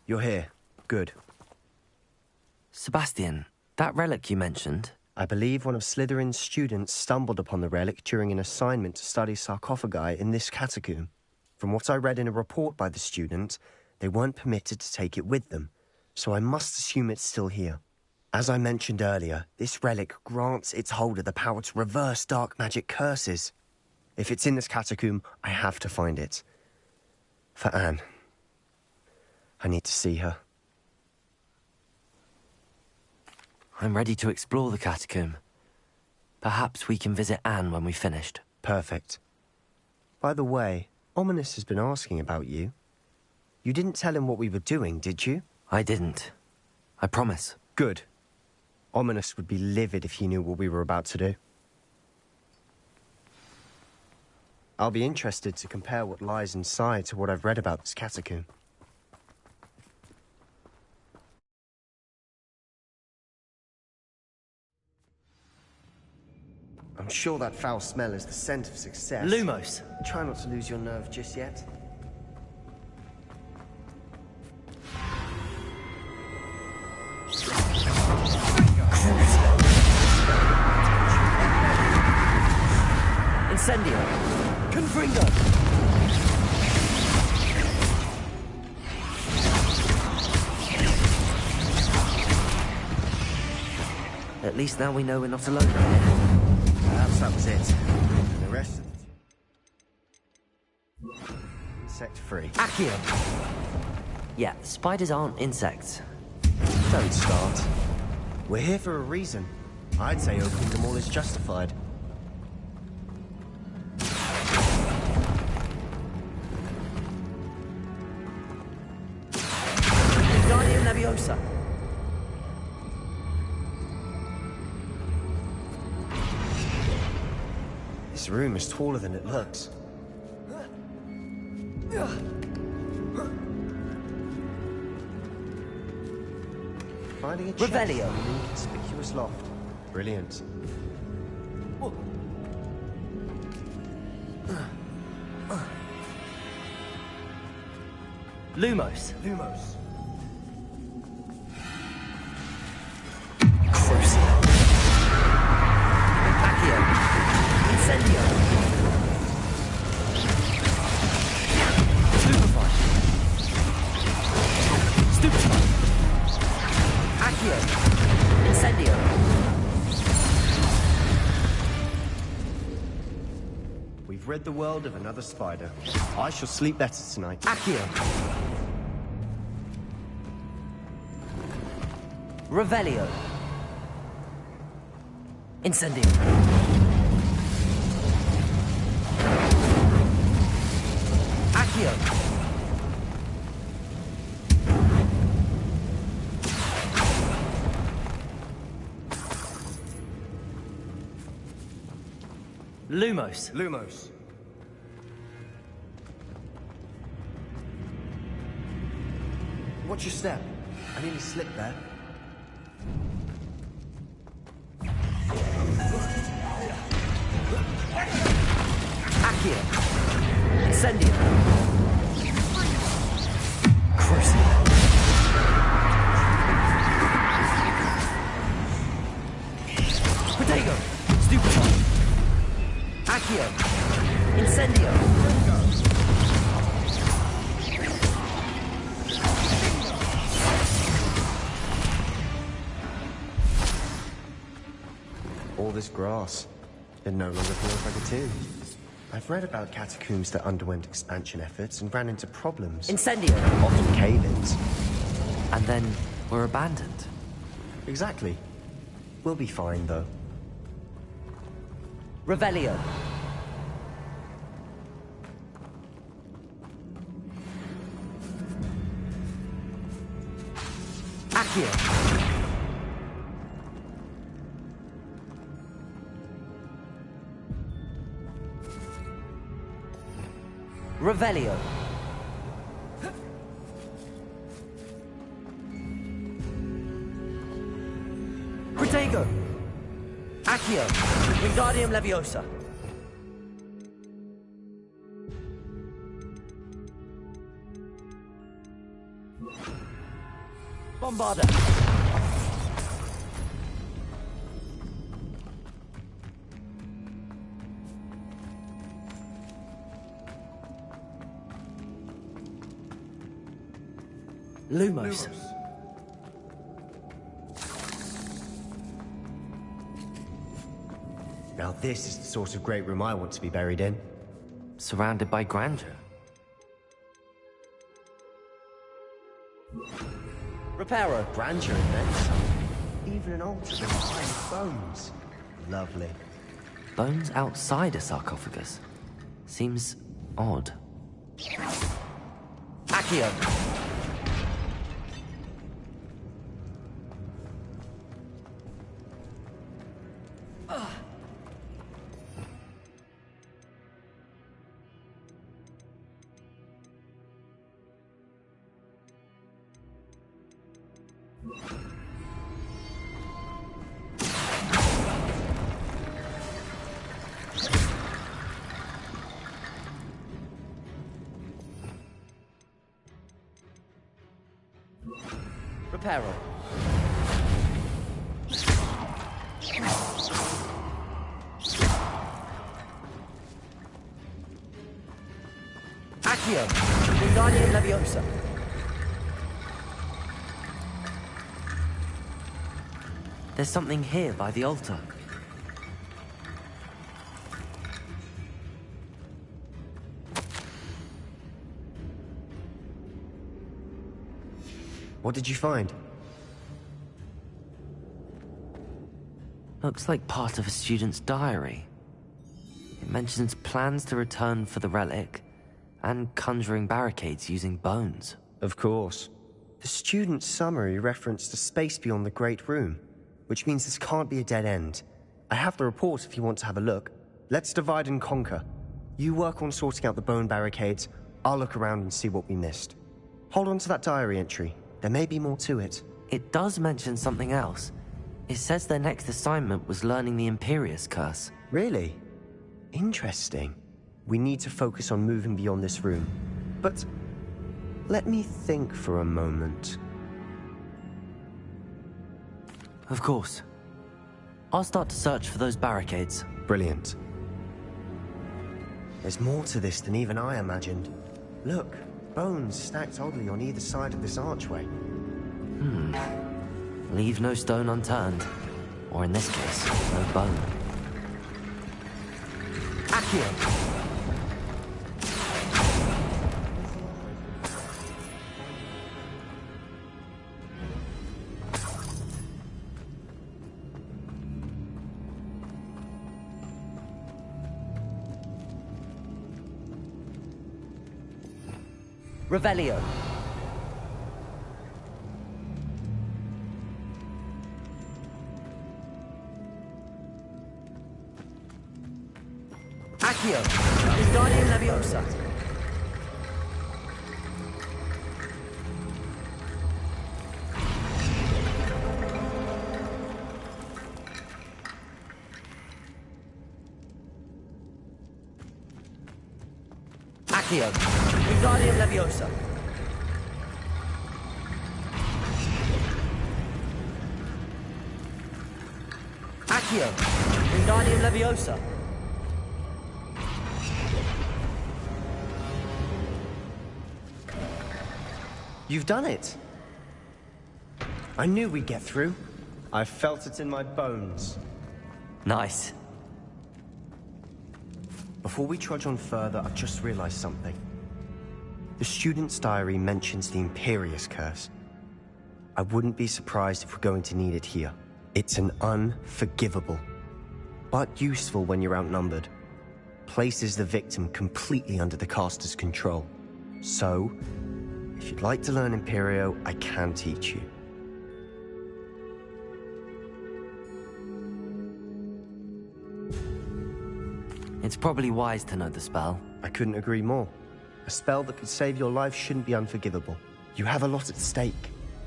You're here. Good. Sebastian, that relic you mentioned... I believe one of Slytherin's students stumbled upon the relic during an assignment to study sarcophagi in this catacomb. From what I read in a report by the student, They weren't permitted to take it with them, so I must assume it's still here. As I mentioned earlier, this relic grants its holder the power to reverse dark magic curses. If it's in this catacomb, I have to find it. For Anne. I need to see her. I'm ready to explore the catacomb. Perhaps we can visit Anne when we've finished. Perfect. By the way, Ominous has been asking about you. You didn't tell him what we were doing, did you? I didn't. I promise. Good. Ominous would be livid if he knew what we were about to do. I'll be interested to compare what lies inside to what I've read about this catacomb. I'm sure that foul smell is the scent of success. Lumos! Try not to lose your nerve just yet. Incendio! Confringo! At least now we know we're not alone here. Perhaps that was it. And the rest of it... Insect-free. Accio! Yeah, spiders aren't insects. Don't start. We're here for a reason. I'd say opening them all is justified. Wingardium Leviosa! This room is taller than it looks. Finding a chest in an inconspicuous loft. Brilliant. Lumos! Lumos. Crucio! Accio! Incendio! Stupefy! Stupefy! Accio! Incendio! We've rid the world of another spider. I shall sleep better tonight. Accio! Revelio! Incendio! Accio! Lumos! Lumos. Watch your step. I nearly slipped there. Accio! Incendio! Crucio! Protego! Stupefy! Accio! Incendio! All this grass. It no longer feels like a tomb. I've read about catacombs that underwent expansion efforts and ran into problems. Incendio! Often cave-ins. And then were abandoned. Exactly. We'll be fine, though. Revelio! Accio! Revelio! Protego! Accio! Wingardium Leviosa! Bombarda! Lumos. Now this is the sort of great room I want to be buried in. Surrounded by grandeur. Reparo, grandeur immense. Even an altar with fine bones. Lovely. Bones outside a sarcophagus. Seems odd. Accio! Reparo. Accio! Wingardium Leviosa. There's something here by the altar. What did you find? Looks like part of a student's diary. It mentions plans to return for the relic and conjuring barricades using bones. Of course. The student's summary referenced a space beyond the Great Room, which means this can't be a dead end. I have the report if you want to have a look. Let's divide and conquer. You work on sorting out the bone barricades, I'll look around and see what we missed. Hold on to that diary entry. There may be more to it. It does mention something else. It says their next assignment was learning the Imperius Curse. Really? Interesting. We need to focus on moving beyond this room. But let me think for a moment. Of course. I'll start to search for those barricades. Brilliant. There's more to this than even I imagined. Look, bones stacked oddly on either side of this archway. Leave no stone unturned. Or in this case, no bone. Accio! Revelio. Accio. Wingardium Leviosa. Accio. Wingardium Leviosa. Accio. Wingardium Leviosa. You've done it! I knew we'd get through. I felt it in my bones. Nice. Before we trudge on further, I've just realized something. The student's diary mentions the Imperius Curse. I wouldn't be surprised if we're going to need it here. It's an unforgivable, but useful when you're outnumbered. Places the victim completely under the caster's control. So, if you'd like to learn Imperio, I can teach you. It's probably wise to know the spell. I couldn't agree more. A spell that could save your life shouldn't be unforgivable. You have a lot at stake.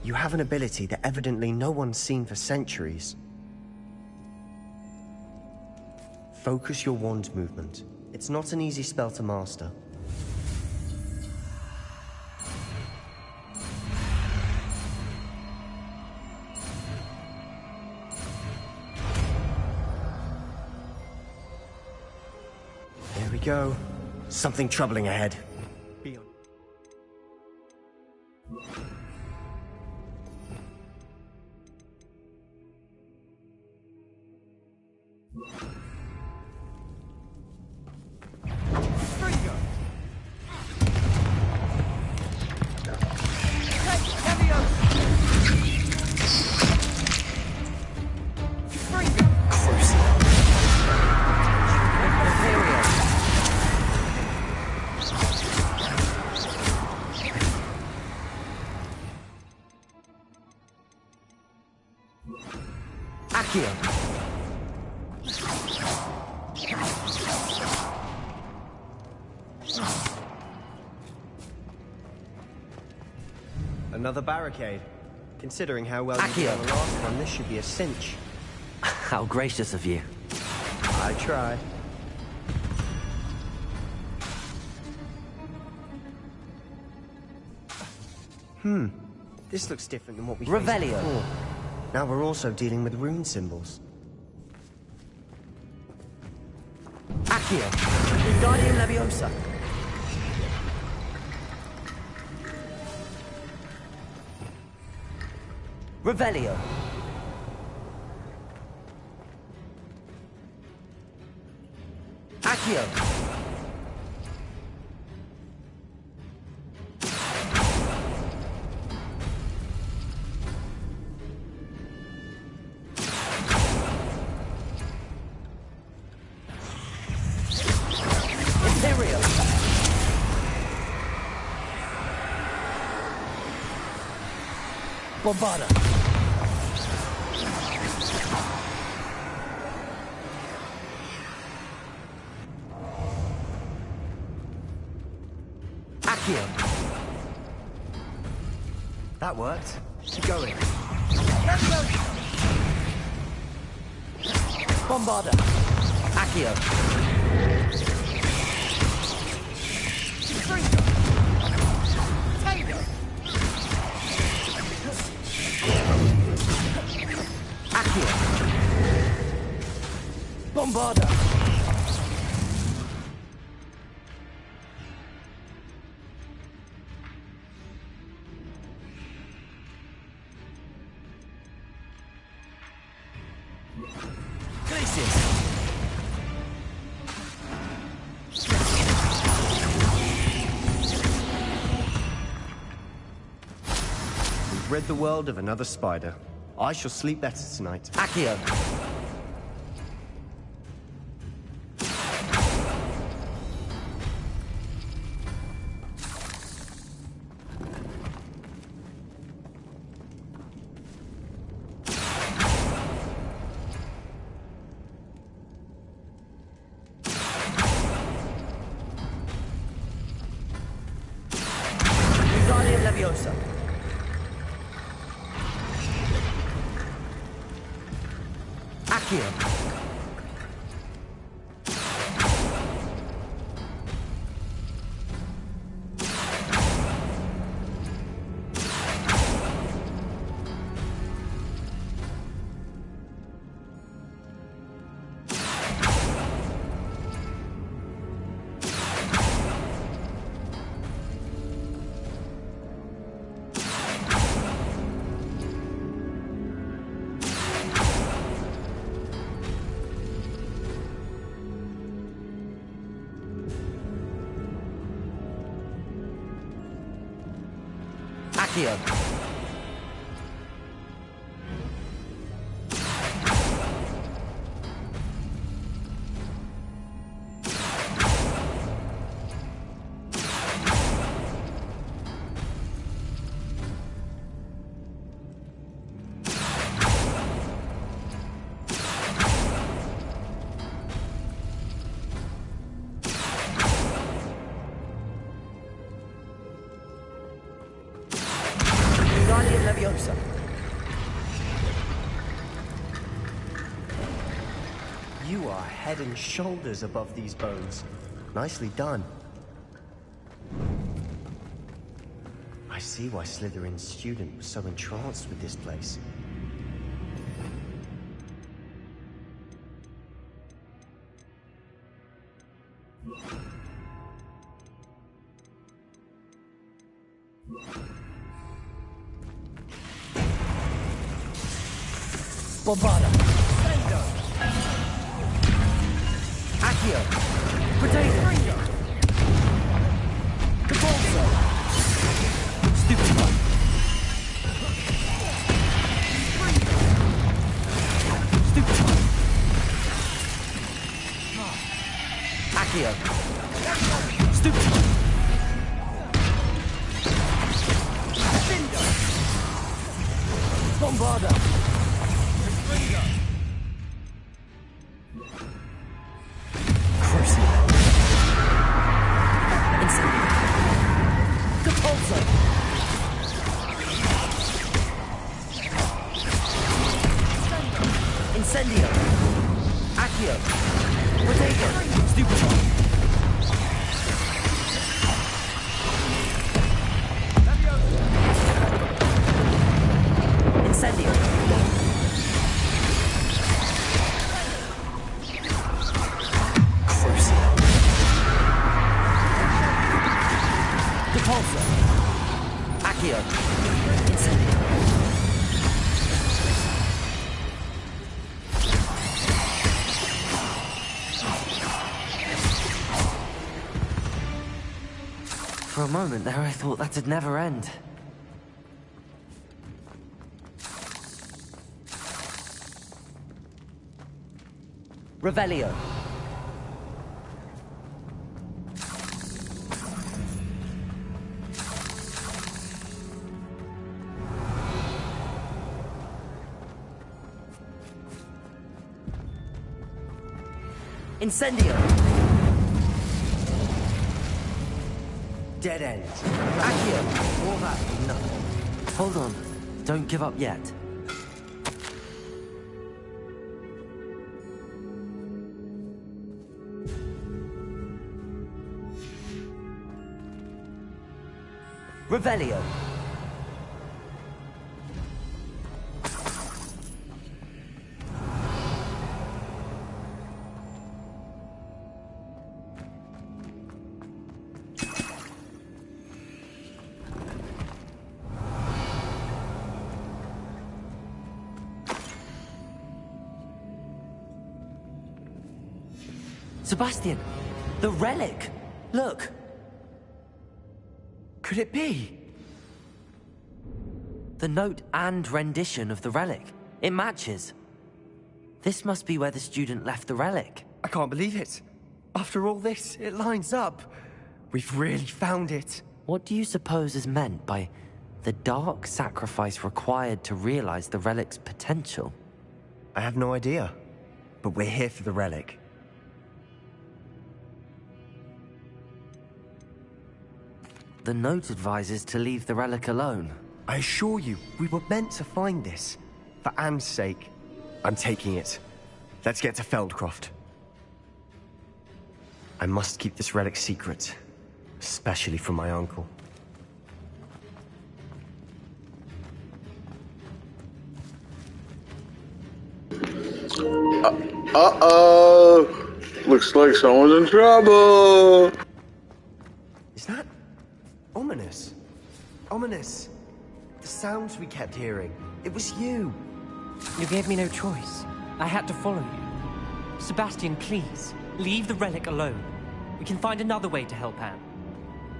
You have an ability that evidently no one's seen for centuries. Focus your wand movement. It's not an easy spell to master. There we go. Something troubling ahead. Accio. Another barricade. Considering how well you did on the last one, this should be a cinch. How gracious of you. I tried. This looks different than what we faced Revelio. before. Now we're also dealing with rune symbols. Accio. Wingardium Leviosa. Revelio. Accio. Imperial. Bombarda. Accio. That worked. Keep going. Bombarda. Accio. Accio. Bombarda. Glacius. We've rid the world of another spider. I shall sleep better tonight. Accio. Wingardium Leviosa. Accio. Accio. Wingardium Leviosa. You are head and shoulders above these bones. Nicely done. I see why Slytherin's student was so entranced with this place. Bombarda. Accio. Potato. Cabalzo. Stupefy. Stupefy. Accio. Stupefy. Bombarda. For a moment there, I thought that'd never end. Revelio. Incendio. Dead end. Accio. All that for nothing. Hold on. Don't give up yet. Revelio. Sebastian, the relic! Look! Could it be? The note and rendition of the relic. It matches. This must be where the student left the relic. I can't believe it. After all this, it lines up. We've really found it. What do you suppose is meant by the dark sacrifice required to realize the relic's potential? I have no idea. But we're here for the relic. The note advises to leave the relic alone. I assure you, we were meant to find this. For Anne's sake. I'm taking it. Let's get to Feldcroft. I must keep this relic secret. Especially from my uncle. Uh-oh! Looks like someone's in trouble! Is that... ominous? Ominous. The sounds we kept hearing. It was you. You gave me no choice. I had to follow you. Sebastian, please, leave the relic alone. We can find another way to help Anne.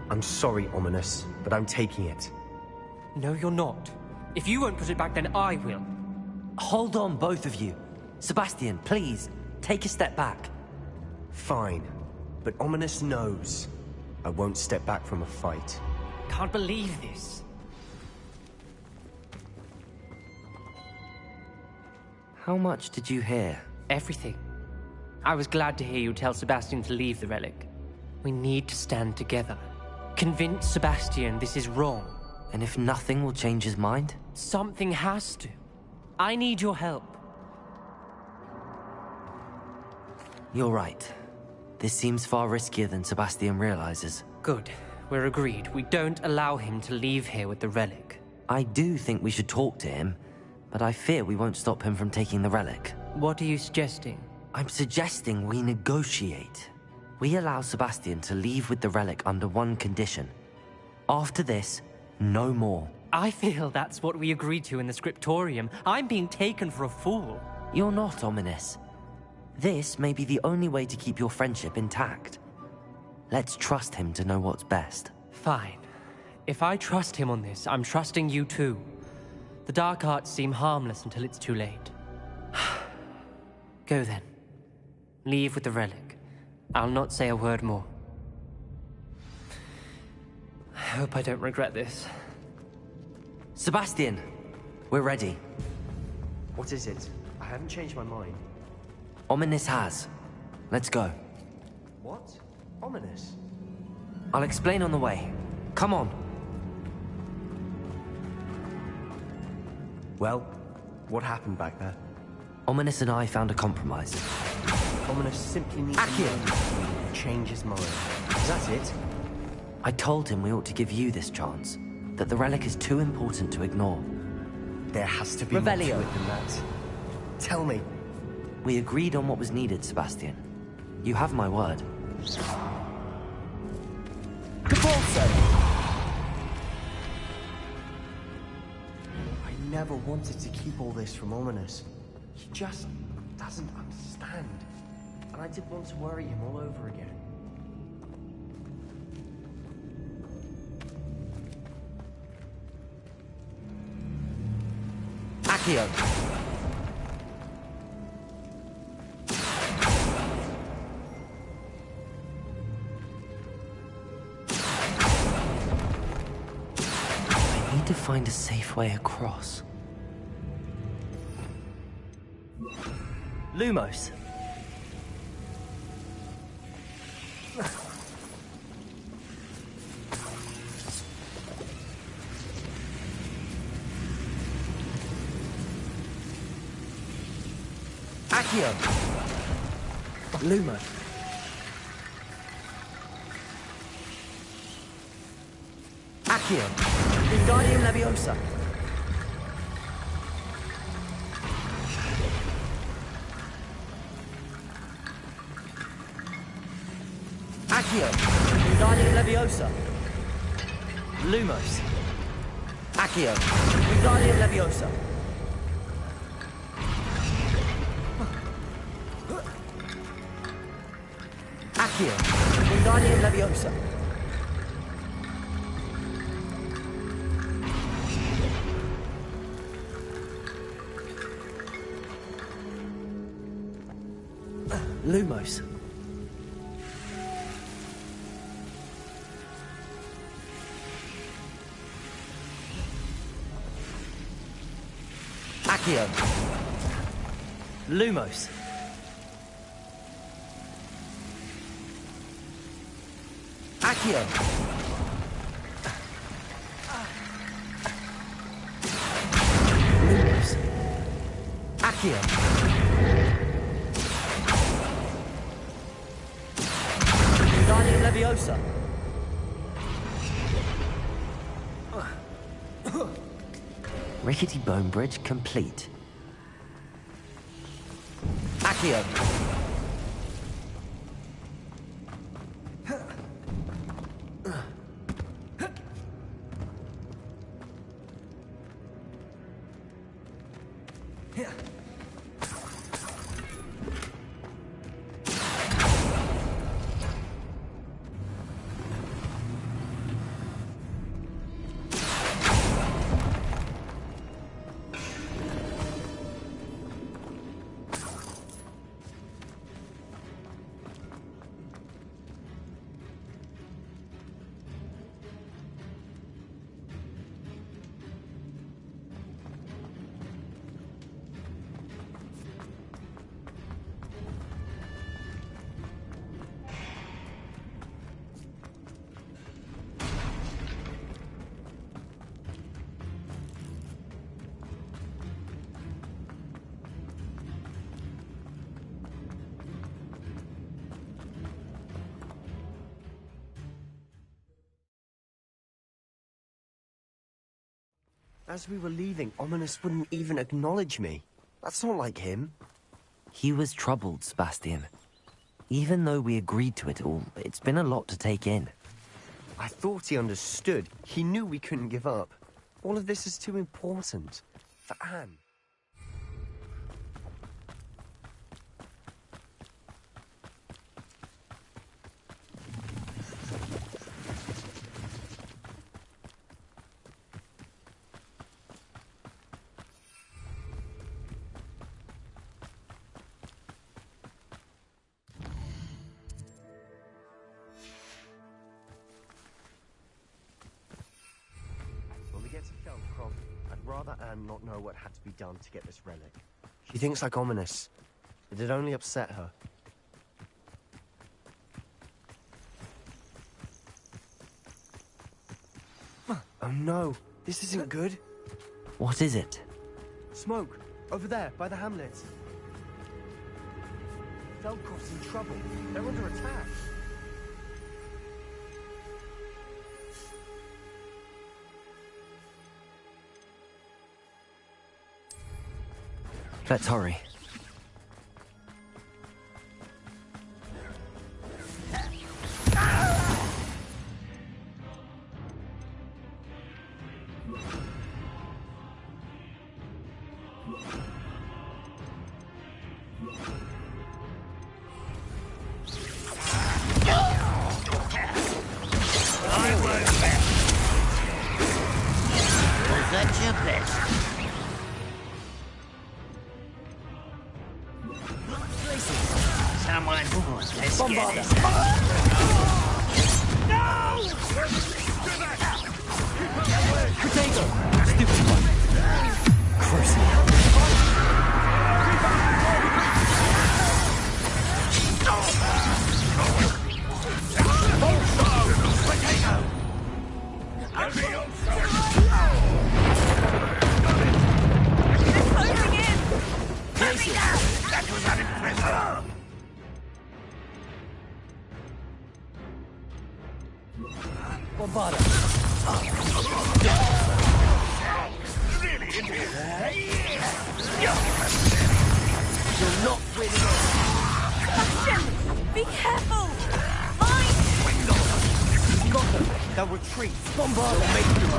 I'm sorry, Ominous, but I'm taking it. No, you're not. If you won't put it back, then I will. Hold on, both of you. Sebastian, please, take a step back. Fine, but Ominous knows. I won't step back from a fight. Can't believe this. How much did you hear? Everything. I was glad to hear you tell Sebastian to leave the relic. We need to stand together. Convince Sebastian this is wrong. And if nothing will change his mind? Something has to. I need your help. You're right. This seems far riskier than Sebastian realizes. Good. We're agreed. We don't allow him to leave here with the relic. I do think we should talk to him, but I fear we won't stop him from taking the relic. What are you suggesting? I'm suggesting we negotiate. We allow Sebastian to leave with the relic under one condition. After this, no more. I feel that's what we agreed to in the scriptorium. I'm being taken for a fool. You're not, Ominous. This may be the only way to keep your friendship intact. Let's trust him to know what's best. Fine. If I trust him on this, I'm trusting you too. The dark arts seem harmless until it's too late. Go then. Leave with the relic. I'll not say a word more. I hope I don't regret this. Sebastian, we're ready. What is it? I haven't changed my mind. Ominous has. Let's go. What? Ominous? I'll explain on the way. Come on. Well, what happened back there? Ominous and I found a compromise. Ominous simply needs to change his mind. Is that it? I told him we ought to give you this chance. That the relic is too important to ignore. There has to be more to it than that. Tell me. We agreed on what was needed, Sebastian. You have my word. Capalso! I never wanted to keep all this from Ominous. He just doesn't understand. And I didn't want to worry him all over again. Accio. I need to find a safe way across. Lumos. Accio. Lumo. Accio. Wingardium Leviosa. Accio. Wingardium Leviosa. Lumos. Accio. Wingardium Leviosa. Accio. Wingardium Leviosa. Lumos. Accio. Lumos. Accio. Lumos. Accio. Wingardium Leviosa. Rickety Bone Bridge complete. Accio. As we were leaving, Ominous wouldn't even acknowledge me. That's not like him. He was troubled, Sebastian. Even though we agreed to it all, it's been a lot to take in. I thought he understood. He knew we couldn't give up. All of this is too important. For Anne. I'd rather Anne not know what had to be done to get this relic. She thinks like Ominous. It'd only upset her. Oh no, this isn't good. What is it? Smoke, over there, by the hamlet. Feldcroft's in trouble. They're under attack. Let's hurry. Was that your best? Bombarda. Really in here? You're not winning. Sebastian! Be careful! Mine! Got them. They'll retreat. Bombarda. You'll make them.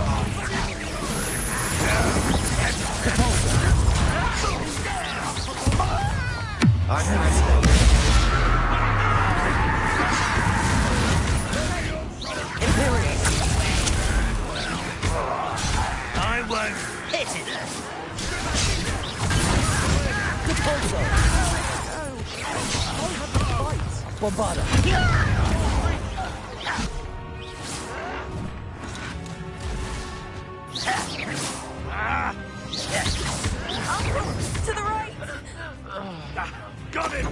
I won't hit it. Bombarda. To the right! Got it.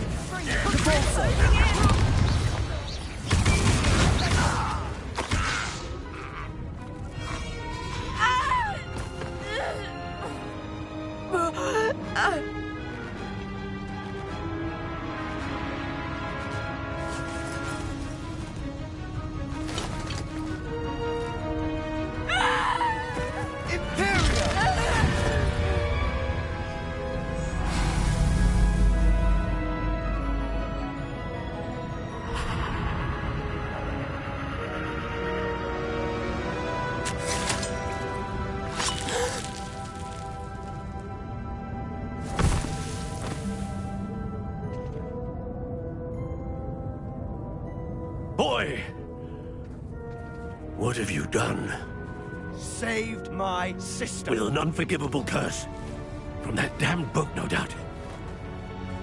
Boy! What have you done? Saved my sister. With an unforgivable curse. From that damned book, no doubt.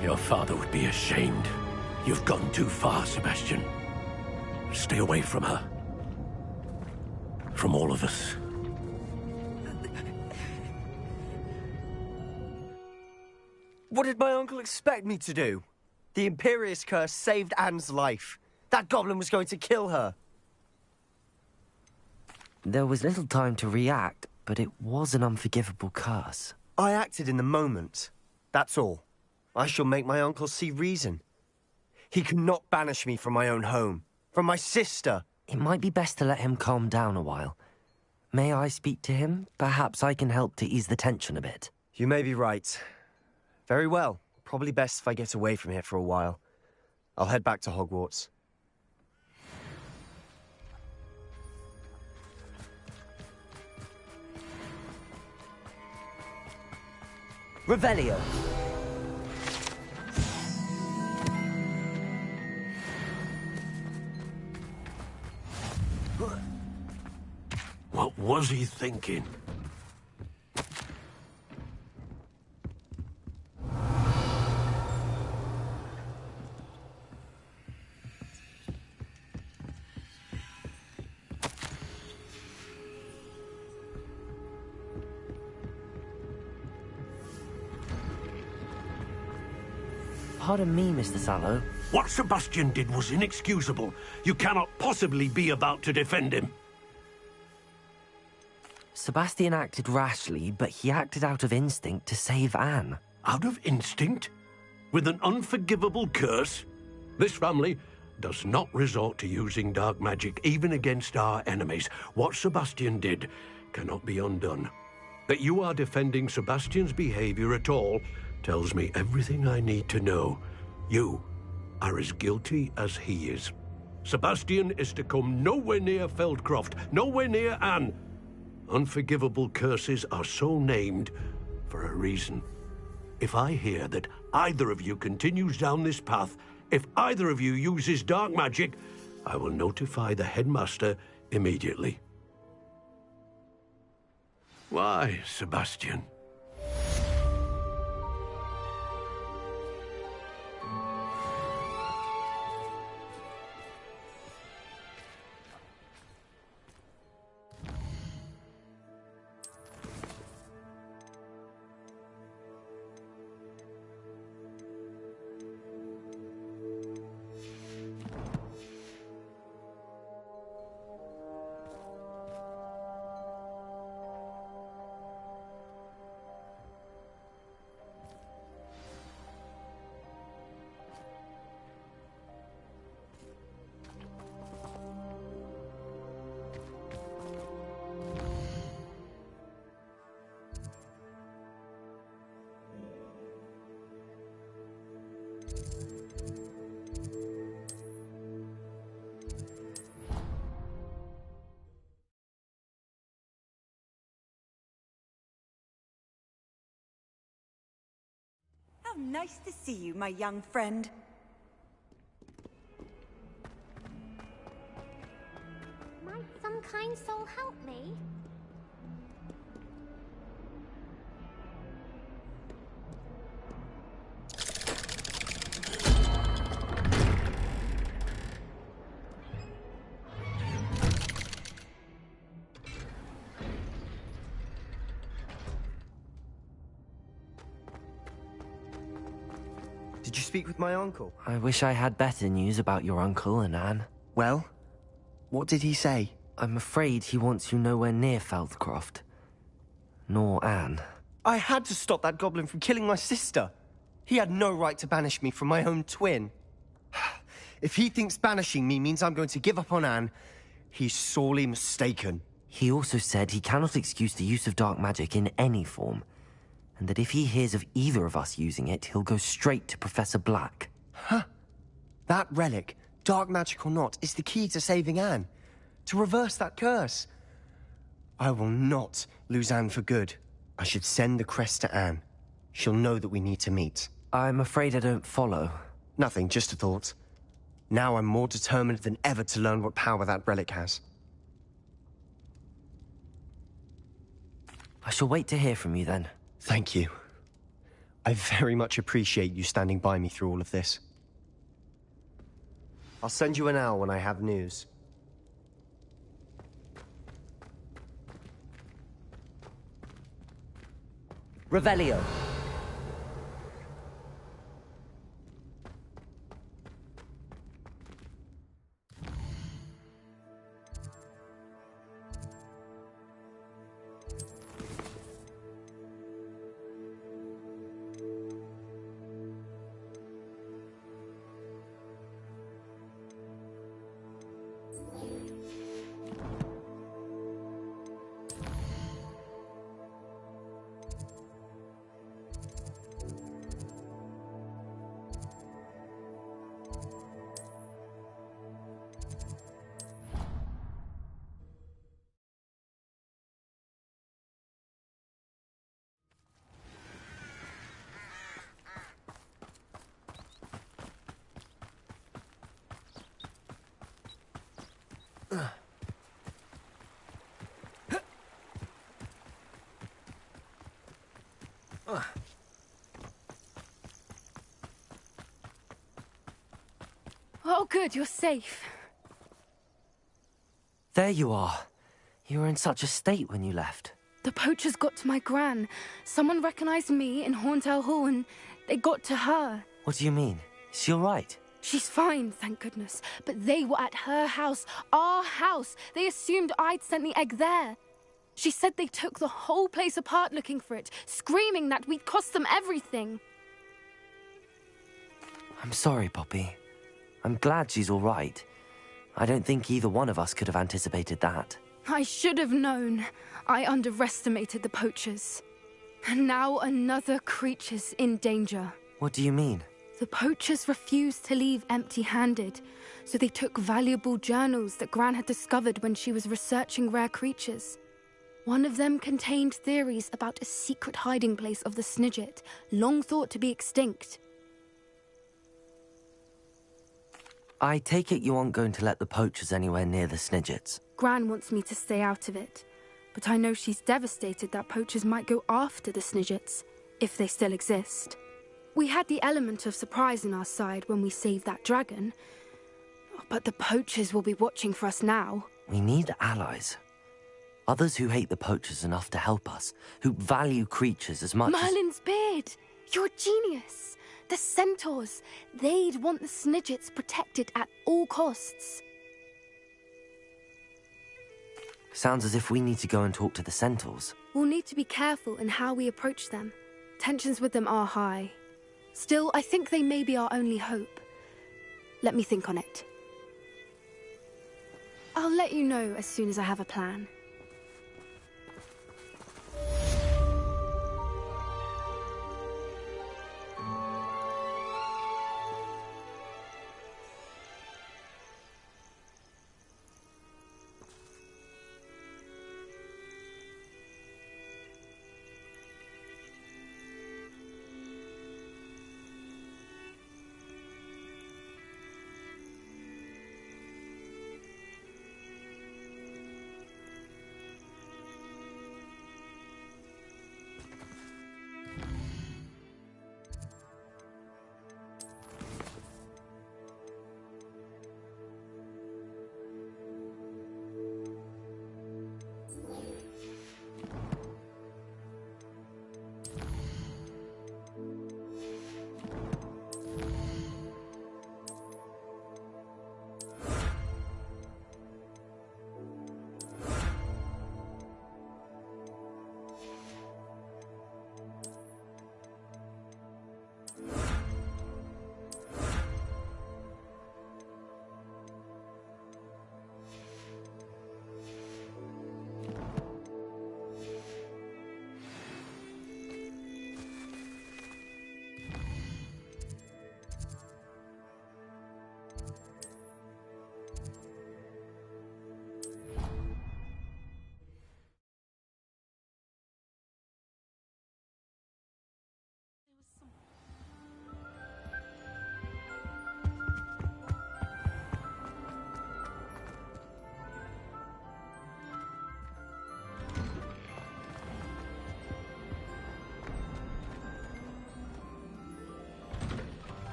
Your father would be ashamed. You've gone too far, Sebastian. Stay away from her. From all of us. What did my uncle expect me to do? The Imperious curse saved Anne's life. That goblin was going to kill her. There was little time to react, but it was an unforgivable curse. I acted in the moment. That's all. I shall make my uncle see reason. He cannot banish me from my own home. From my sister. It might be best to let him calm down a while. May I speak to him? Perhaps I can help to ease the tension a bit. You may be right. Very well. Probably best if I get away from here for a while. I'll head back to Hogwarts. Revelio. What was he thinking? Pardon me, Mr. Sallow. What Sebastian did was inexcusable. You cannot possibly be about to defend him. Sebastian acted rashly, but he acted out of instinct to save Anne. Out of instinct? With an unforgivable curse? This family does not resort to using dark magic, even against our enemies. What Sebastian did cannot be undone. That you are defending Sebastian's behavior at all tells me everything I need to know. You are as guilty as he is. Sebastian is to come nowhere near Feldcroft, nowhere near Anne. Unforgivable curses are so named for a reason. If I hear that either of you continues down this path, if either of you uses dark magic, I will notify the headmaster immediately. Why, Sebastian? nice to see you, my young friend. Might some kind soul help me? Did you speak with my uncle? I wish I had better news about your uncle and Anne. Well, what did he say? I'm afraid he wants you nowhere near Feldcroft. Nor Anne. I had to stop that goblin from killing my sister. He had no right to banish me from my own twin. If he thinks banishing me means I'm going to give up on Anne, he's sorely mistaken. He also said he cannot excuse the use of dark magic in any form, and that if he hears of either of us using it, he'll go straight to Professor Black. Huh? That relic, dark magic or not, is the key to saving Anne. To reverse that curse. I will not lose Anne for good. I should send the crest to Anne. She'll know that we need to meet. I'm afraid I don't follow. Nothing, just a thought. Now I'm more determined than ever to learn what power that relic has. I shall wait to hear from you then. Thank you. I very much appreciate you standing by me through all of this. I'll send you an owl when I have news. Revelio. Oh, good, you're safe. There you are. You were in such a state when you left. The poachers got to my gran. Someone recognized me in Horntail Hall and they got to her. What do you mean? Is she all right? She's fine, thank goodness. But they were at her house, our house. They assumed I'd sent the egg there. She said they took the whole place apart looking for it, screaming that we'd cost them everything. I'm sorry, Poppy. I'm glad she's all right. I don't think either one of us could have anticipated that. I should have known. I underestimated the poachers. And now another creature's in danger. What do you mean? The poachers refused to leave empty-handed, so they took valuable journals that Gran had discovered when she was researching rare creatures. One of them contained theories about a secret hiding place of the Snidget, long thought to be extinct. I take it you aren't going to let the poachers anywhere near the Snidgets. Gran wants me to stay out of it, but I know she's devastated that poachers might go after the Snidgets, if they still exist. We had the element of surprise on our side when we saved that dragon, but the poachers will be watching for us now. We need allies. Others who hate the poachers enough to help us, who value creatures as much Merlin's beard! You're a genius! The centaurs, they'd want the Snidgets protected at all costs. Sounds as if we need to go and talk to the centaurs. We'll need to be careful in how we approach them. Tensions with them are high. Still, I think they may be our only hope. Let me think on it. I'll let you know as soon as I have a plan.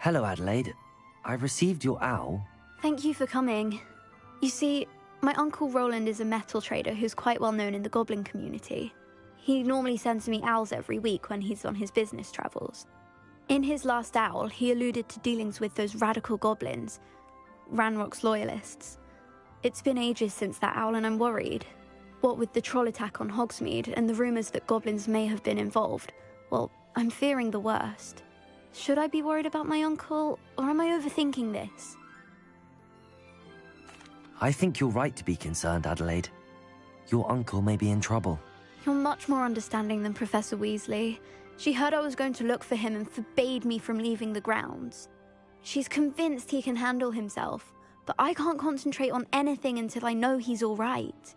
Hello, Adelaide. I received your owl. Thank you for coming. You see, my Uncle Roland is a metal trader who's quite well known in the goblin community. He normally sends me owls every week when he's on his business travels. In his last owl, he alluded to dealings with those radical goblins, Ranrock's loyalists. It's been ages since that owl and I'm worried. What with the troll attack on Hogsmeade and the rumours that goblins may have been involved, well, I'm fearing the worst. Should I be worried about my uncle, or am I overthinking this? I think you're right to be concerned, Adelaide. Your uncle may be in trouble. You're much more understanding than Professor Weasley. She heard I was going to look for him and forbade me from leaving the grounds. She's convinced he can handle himself, but I can't concentrate on anything until I know he's all right.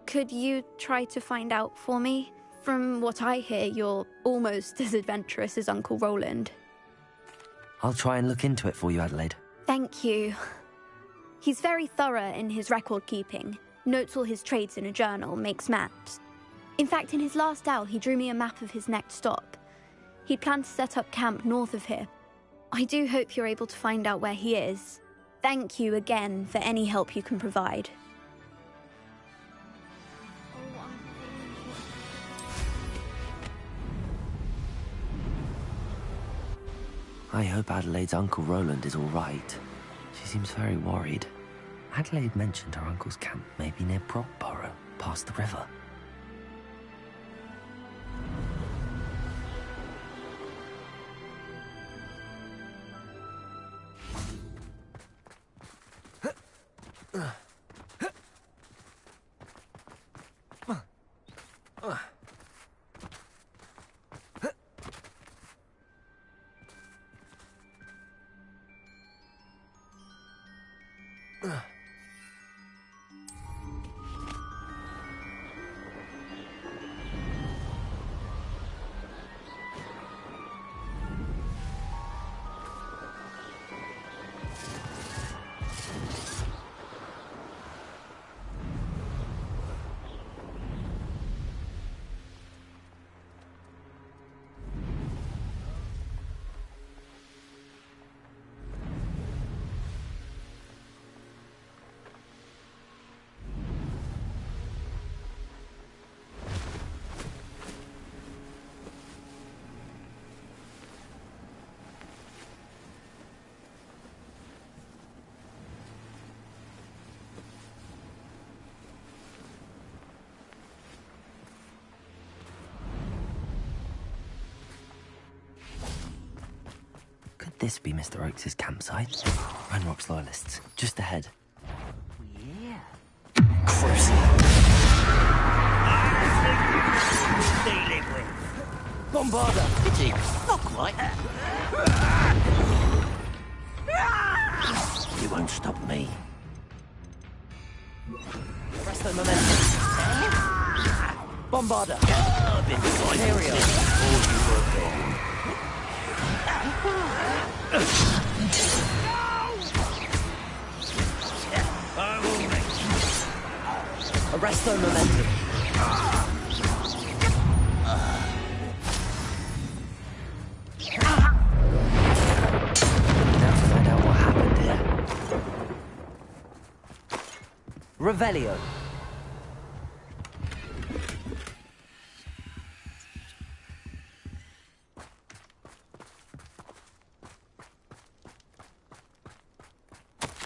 Could you try to find out for me? From what I hear, you're almost as adventurous as Uncle Roland. I'll try and look into it for you, Adelaide. Thank you. He's very thorough in his record keeping, notes all his trades in a journal, makes maps. In fact, in his last owl, he drew me a map of his next stop. He'd planned to set up camp north of here. I do hope you're able to find out where he is. Thank you again for any help you can provide. I hope Adelaide's Uncle Roland is all right. She seems very worried. Adelaide mentioned her uncle's camp may be near Brockborough, past the river. This be Mr. Oakes' campsite? Ranrock's loyalists, just ahead. Yeah. Cruising. Dealing with. Bombarda! Pity. Not quite. You won't stop me. Presto momentum. Bombarda! I've been fighting all you worked on. Arresto momentum. Now to find out what happened here. Revelio.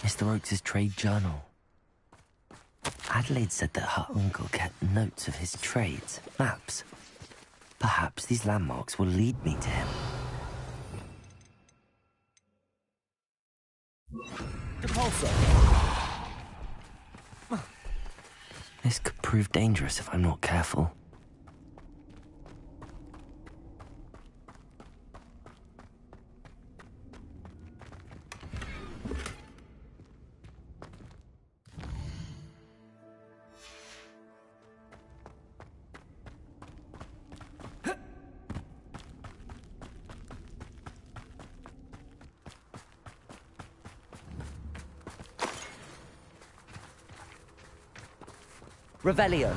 Mr. Oakes' trade journal. Adelaide said that her uncle kept notes of his trades, maps. Perhaps these landmarks will lead me to him. Depulso. This could prove dangerous if I'm not careful. Revelio.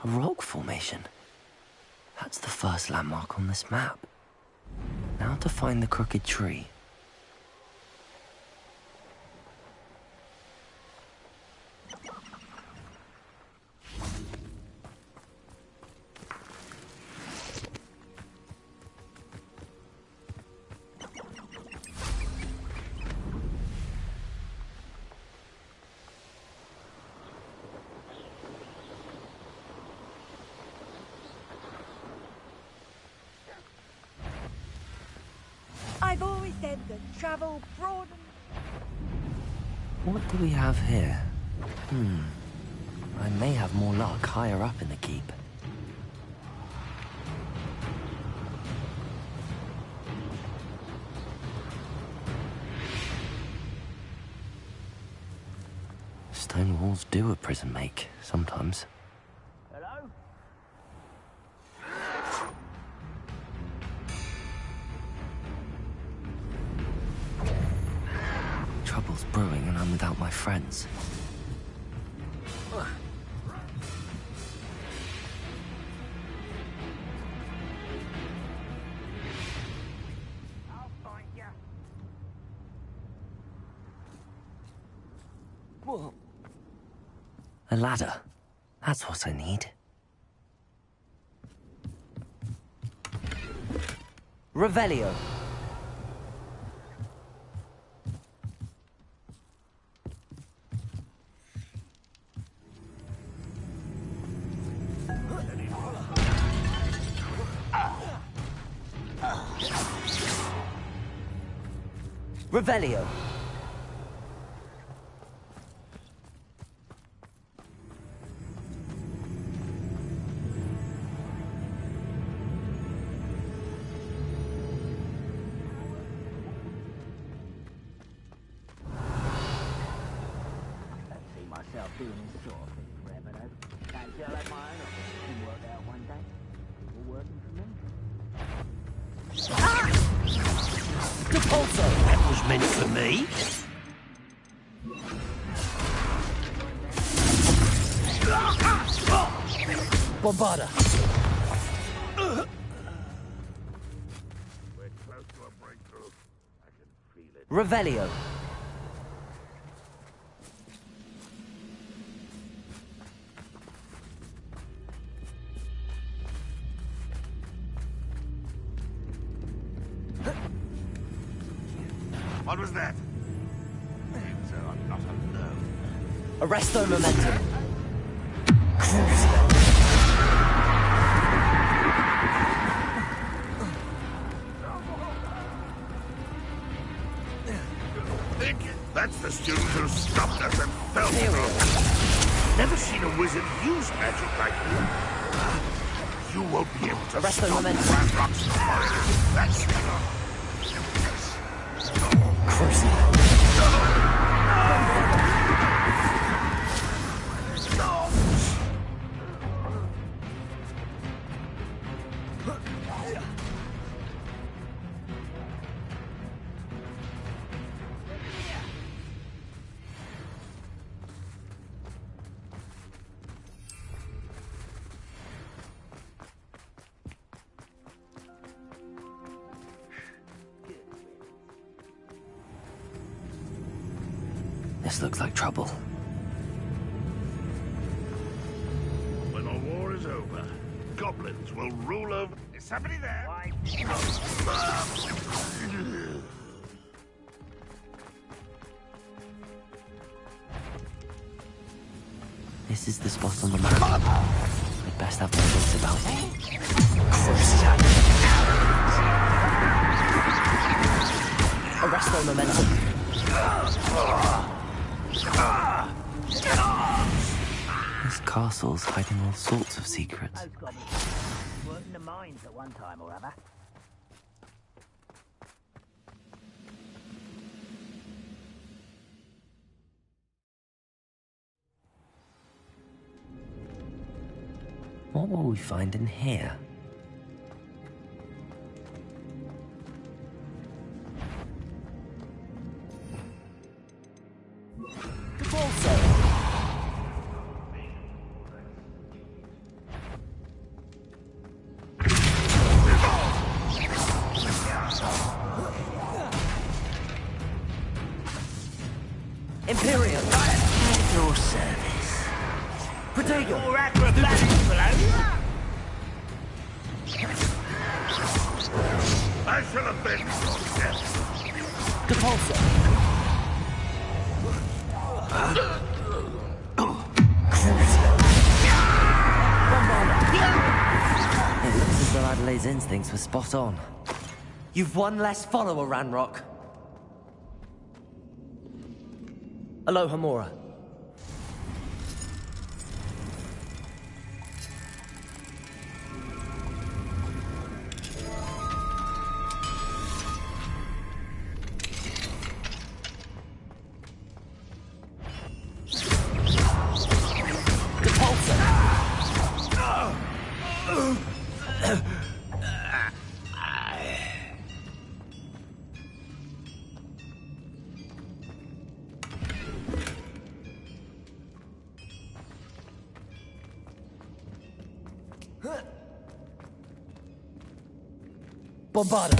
A rock formation. That's the first landmark on this map. Now to find the crooked tree. I've always said that travel broadens. What do we have here? I may have more luck higher up in the keep. Stone walls do a prison make, sometimes. Hello? Trouble's brewing and I'm without my friends. I'll find you. Whoa. A ladder. That's what I need. Revelio. Revelio. Myself doing this sort of thing forever, though. Fancy I'll have my own office and work out one day. People working for me. Depulso! That was meant for me. Bombarda. We're close to a breakthrough. I can feel it. Revelio. What was that? Seems I'm not alone. Arresto momentum. Think that's the student who stopped us and fell through. Never seen a wizard use magic like you. You won't be able to Arresto stop momentum. Ranrock's forest. That's This looks like trouble. when the war is over, goblins will rule over. Is somebody there? Why? This is the spot on the map. I'd best have my wits about me. Arresto momentum. This castle's hiding all sorts of secrets. Those goblins worked in the mines at one time or other. What will we find in here? more acrobatics, below. I shall avenge your death. Depulsor! It looks as though Adelaide's instincts were spot on. You've one less follower, Ranrock. Aloha, Mora. Bombarda!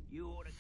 You ought to...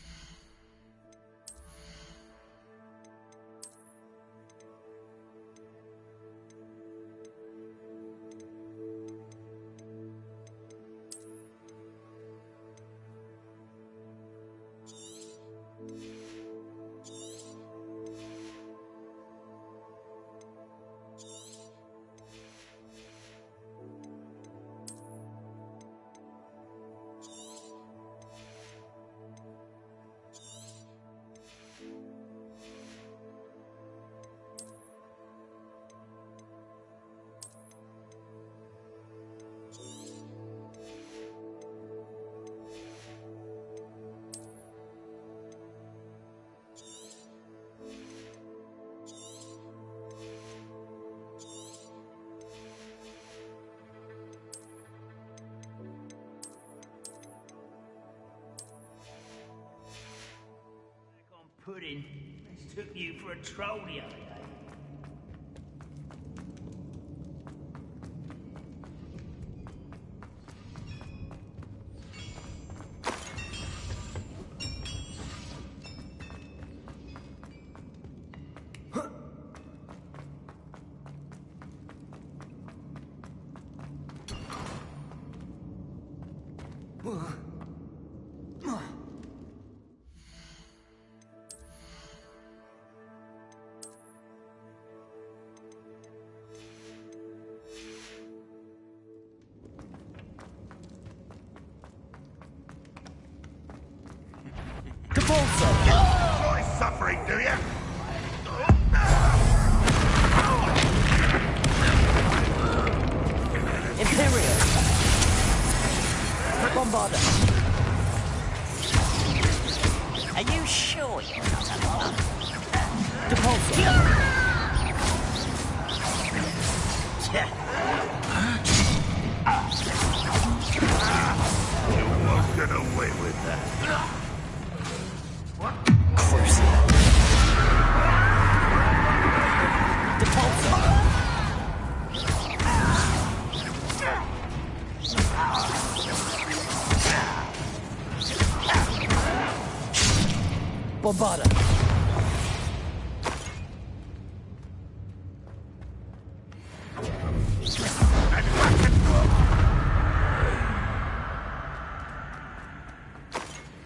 Pudding. Took you for a troll the other day. Enjoy suffering, do you? Imperial! Bombarda! Are you sure you're not alone? Depulsor! You won't get away with that. Bombarda!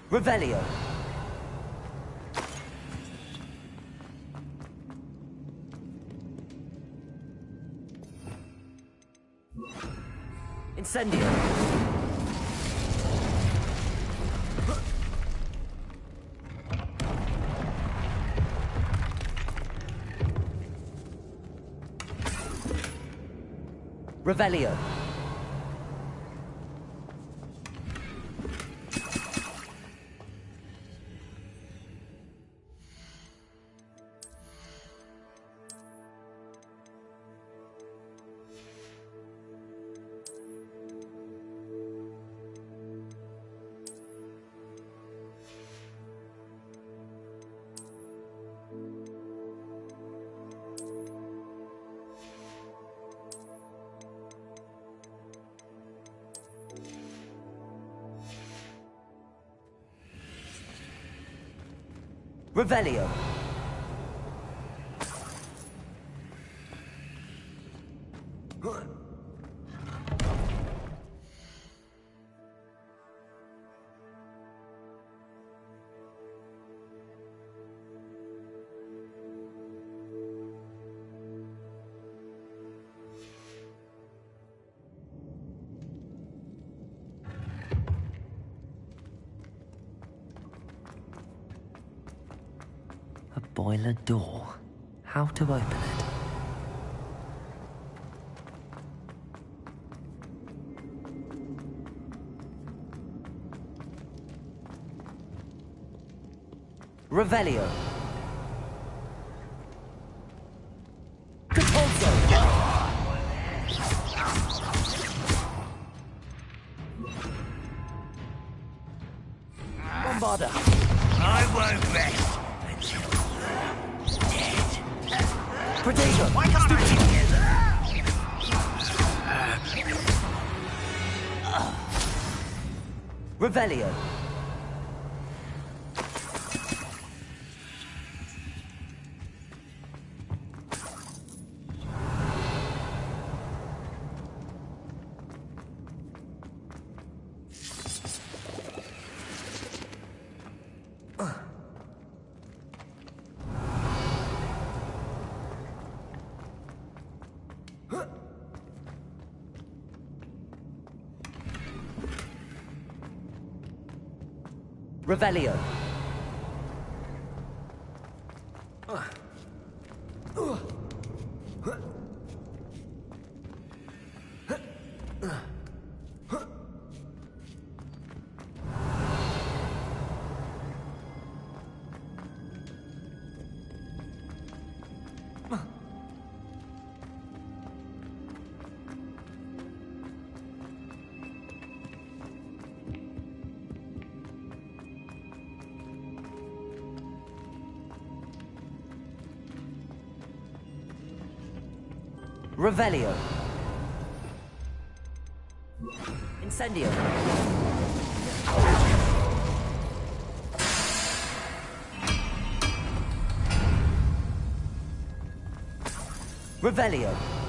Revelio! Incendio! Revelio. Revelio. Boiler door. How to open it? Revelio. Repulso. Bombarda. I won't rest. Protego! Why can't I Revelio. Revelio. Revelio. Incendio. Revelio.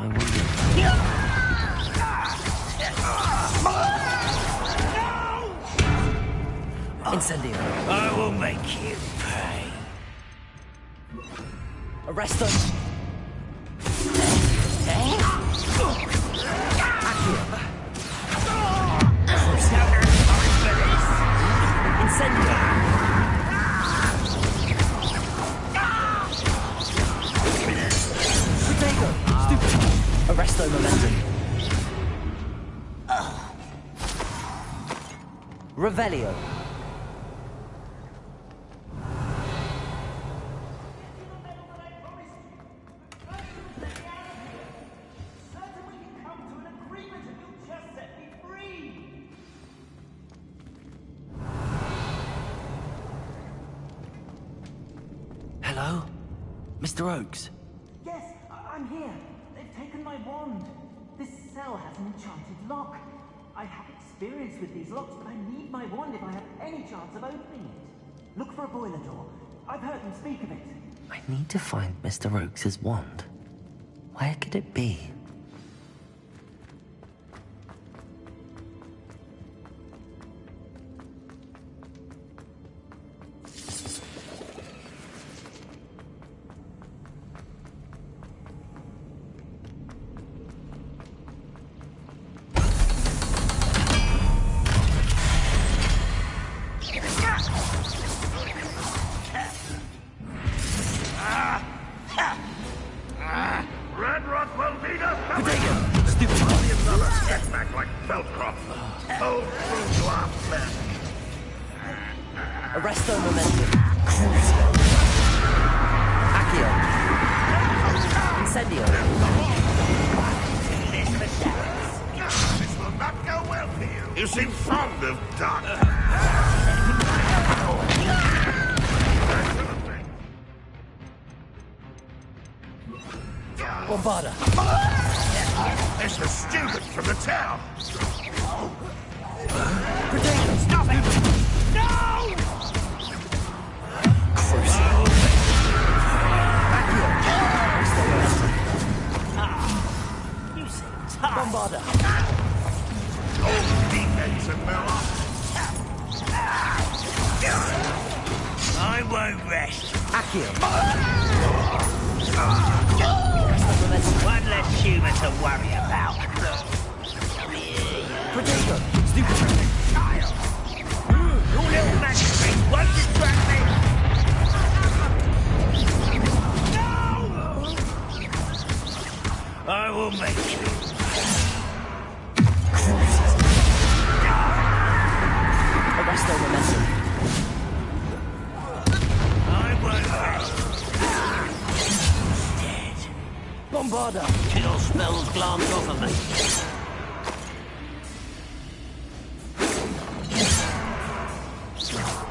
I wonder. Incendio. I will make you pay. Arrest them. Incendio. Protego. Stupid. Arresto momentum. Revelio. Hello? Mr. Oakes? Yes, I'm here. They've taken my wand. This cell has an enchanted lock. I have experience with these locks, but I need my wand if I have any chance of opening it. Look for a boiler door. I've heard them speak of it. I need to find Mr. Oakes' wand. Where could it be? Hold true to our plan. Arresto momentum. Accio. Incendio. This will not go well for you. You seem fond of darkness. Bombarda. It's the student from the town. Stop it! No! You seem tough. Bombarda. Defense and I won't rest. Accio. One less human to worry about. Protego. Your little magic thing won't distract me. No! I will make you. Arresto momentum. I won't rest. Bombarda. Kill spells glance off of me.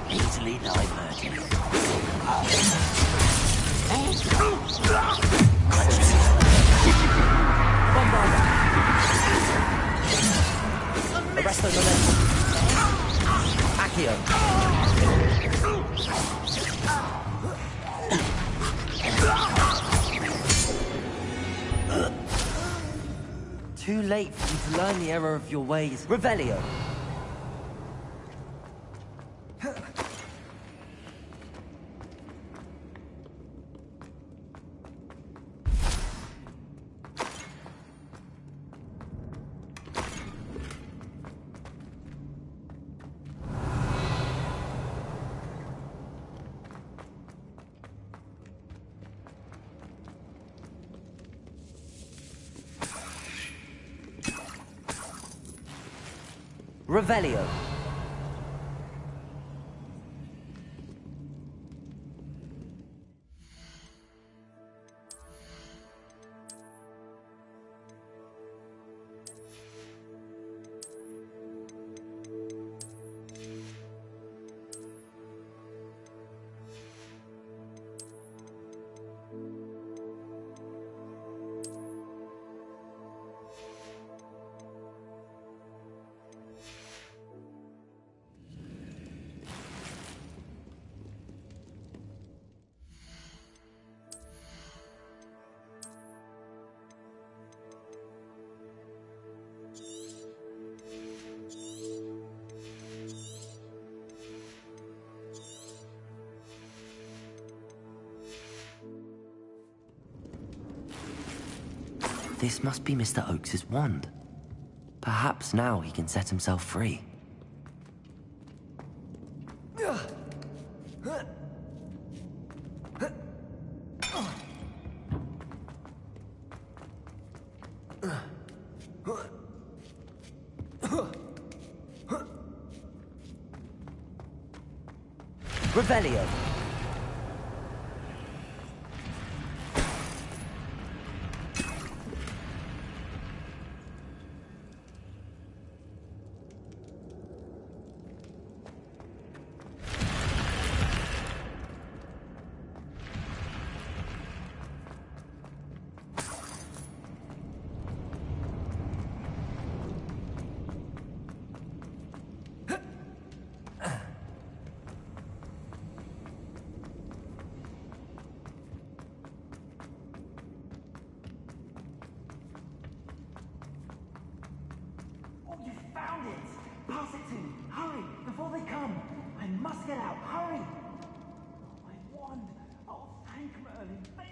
Easily diverted. Bombarda. Arresto momentum. Accio. Too late for you to learn the error of your ways. Revelio. Revelio. This must be Mr. Oakes's wand. Perhaps now he can set himself free. Revelio. Found it! Pass it to me! Hurry! Before they come! I must get out! Hurry! My wand! Oh, thank Merlin! Thank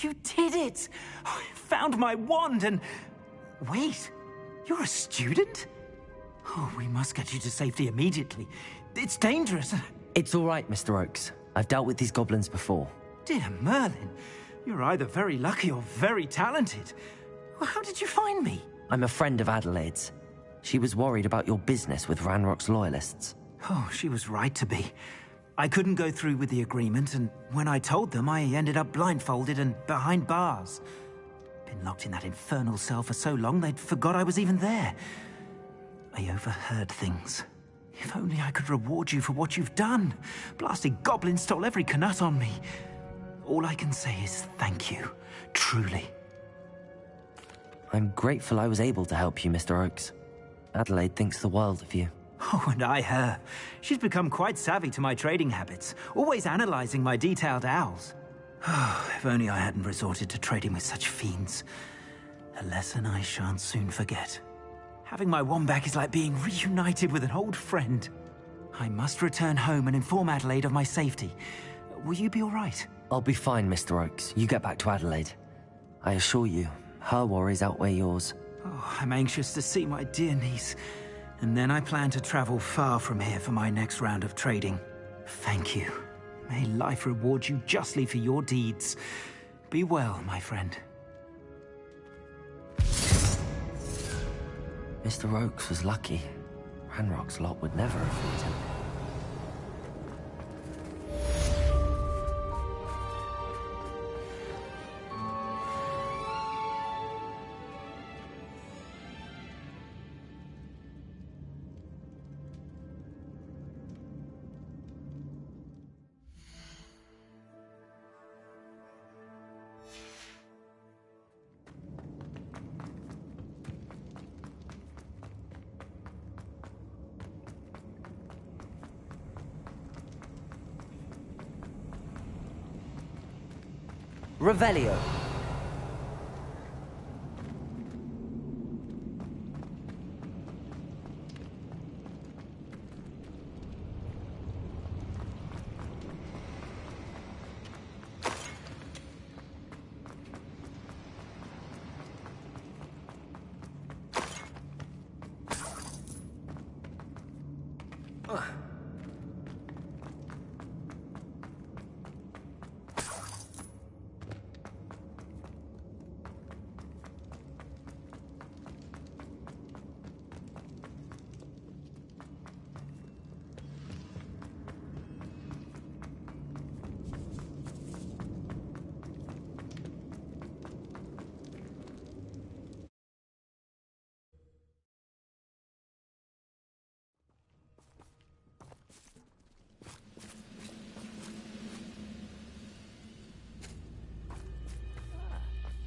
you! You did it! I found my wand and... Wait! You're a student? Oh, we must get you to safety immediately. It's dangerous. It's all right, Mr. Oakes. I've dealt with these goblins before. Dear Merlin, you're either very lucky or very talented. Well, how did you find me? I'm a friend of Adelaide's. She was worried about your business with Ranrock's loyalists. Oh, she was right to be. I couldn't go through with the agreement, and when I told them, I ended up blindfolded and behind bars. Been locked in that infernal cell for so long, they'd forgot I was even there. I overheard things. If only I could reward you for what you've done. Blasted goblins stole every knut on me. All I can say is thank you, truly. I'm grateful I was able to help you, Mr. Oakes. Adelaide thinks the world of you. Oh, and I her. She's become quite savvy to my trading habits, always analyzing my detailed owls. Oh, if only I hadn't resorted to trading with such fiends. A lesson I shan't soon forget. Having my wand back is like being reunited with an old friend. I must return home and inform Adelaide of my safety. Will you be all right? I'll be fine, Mr. Oakes. You get back to Adelaide. I assure you, her worries outweigh yours. Oh, I'm anxious to see my dear niece. And then I plan to travel far from here for my next round of trading. Thank you. May life reward you justly for your deeds. Be well, my friend. Mr. Oakes was lucky. Ranrock's lot would never afford him. Revelio.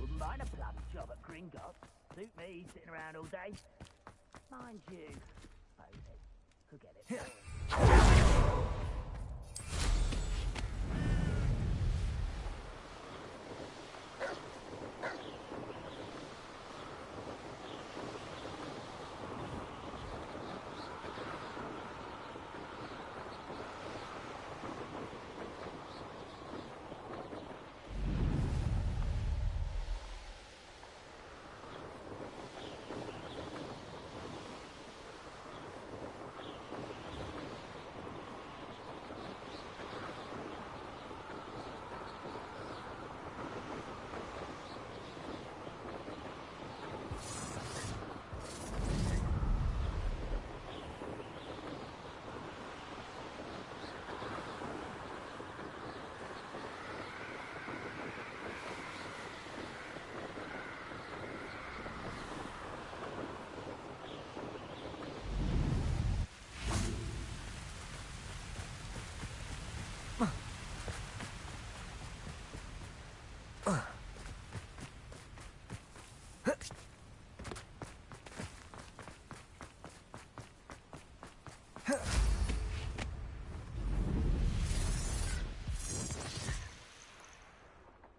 Wouldn't mind a bloody job at Gringotts. Suit me, sitting around all day. Mind you, Pheonix could get it boring.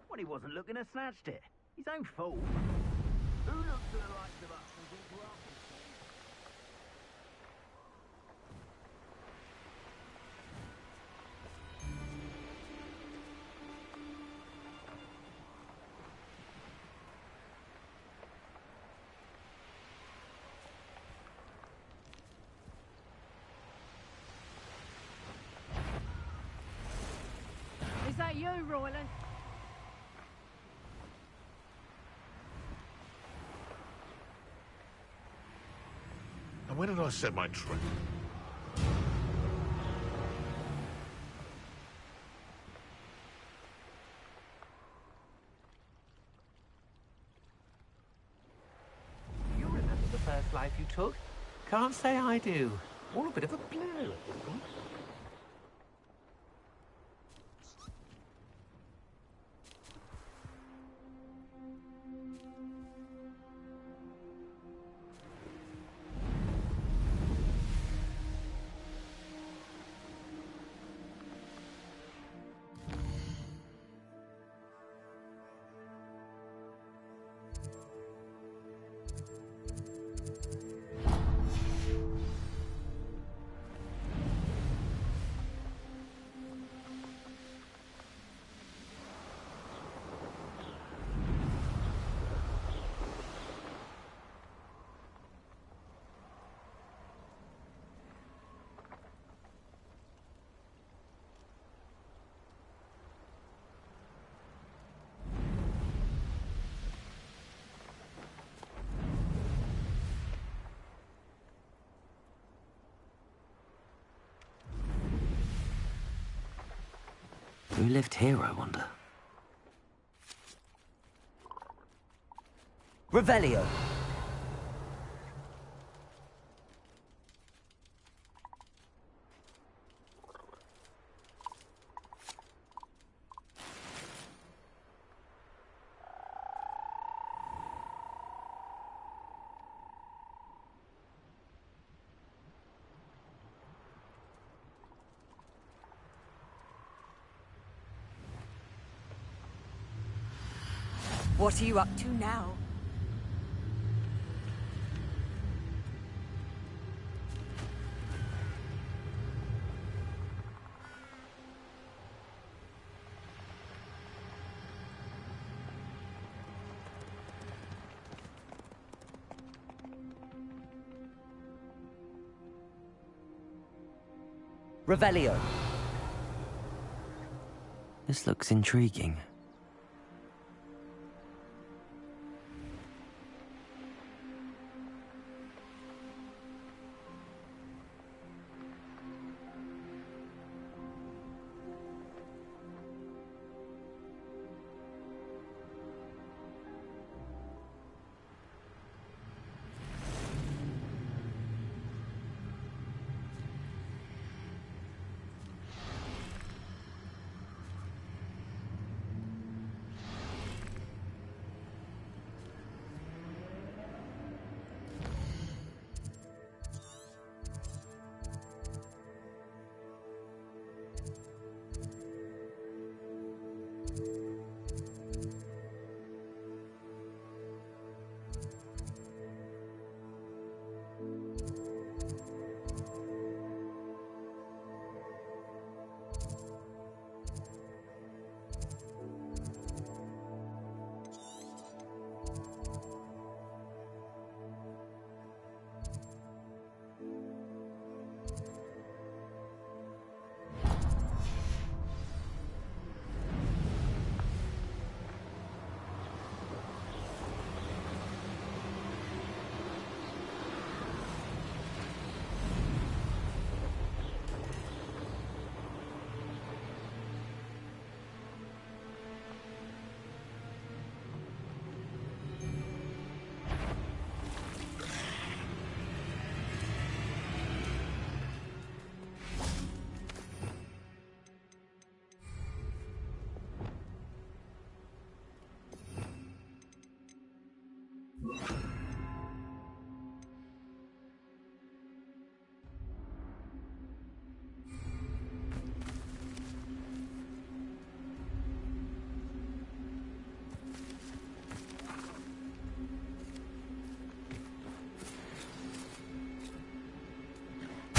Well, he wasn't looking to snatched it. His own fault. Who looks at the likes of us and thinks we're after that you, Royland? And where did I set my trap? You remember the first life you took? Can't say I do. All a bit of a blur. Who lived here, I wonder? Revelio! What are you up to now? Revelio! This looks intriguing.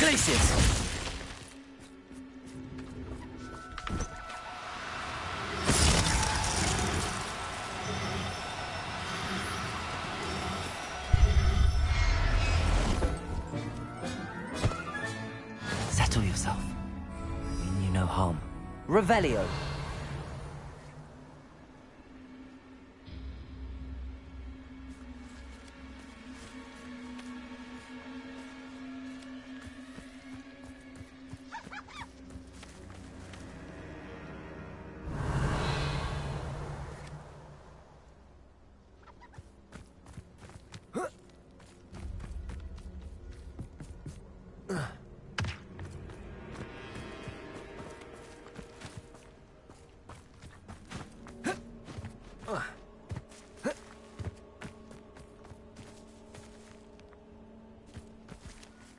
Places! Settle yourself. I mean you no harm. Revelio!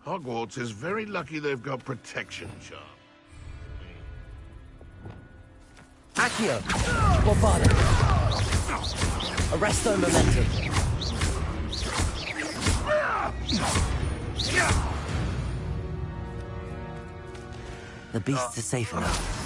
Hogwarts is very lucky they've got protection charm. Accio! Bombarding! Arresto momentum! The beasts are safe enough.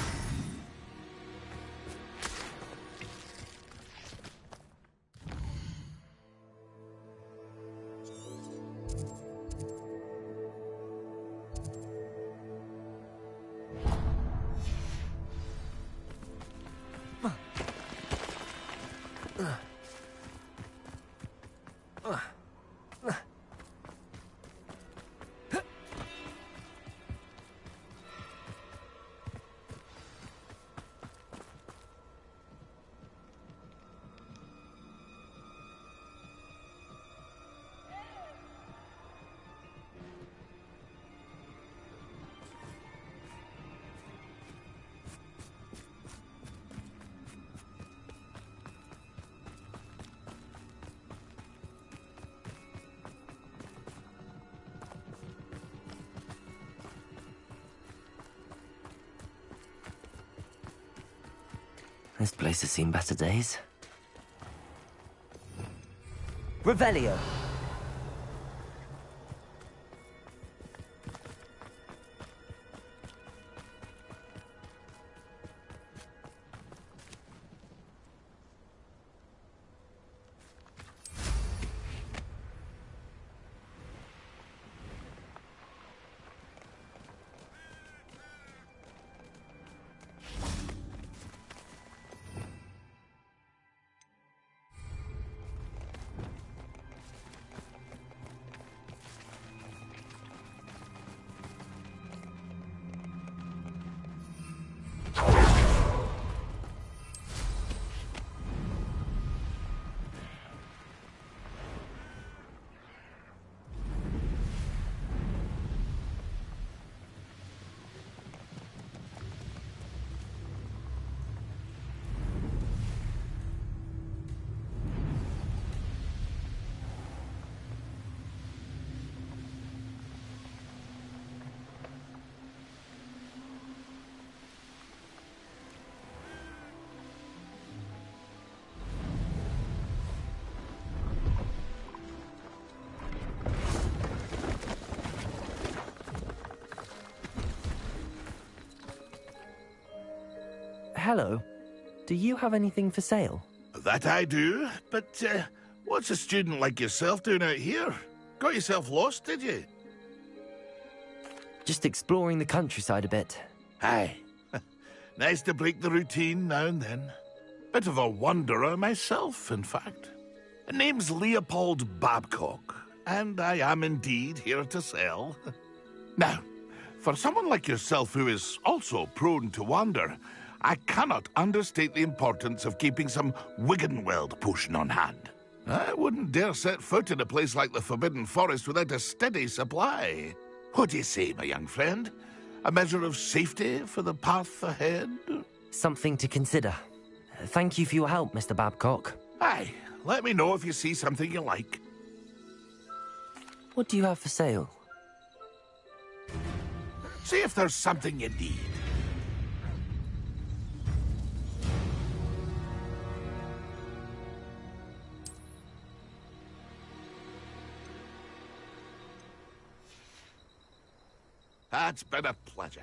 This place has seen better days. Revelio! Hello. Do you have anything for sale? That I do, but what's a student like yourself doing out here? Got yourself lost, did you? Just exploring the countryside a bit. Aye. Nice to break the routine now and then. Bit of a wanderer myself, in fact. Name's Leopold Babcock, and I am indeed here to sell. Now, for someone like yourself who is also prone to wander, I cannot understate the importance of keeping some Wiggenweld potion on hand. I wouldn't dare set foot in a place like the Forbidden Forest without a steady supply. What do you say, my young friend? A measure of safety for the path ahead? Something to consider. Thank you for your help, Mr. Babcock. Aye, let me know if you see something you like. What do you have for sale? See if there's something you need. It's been a pleasure.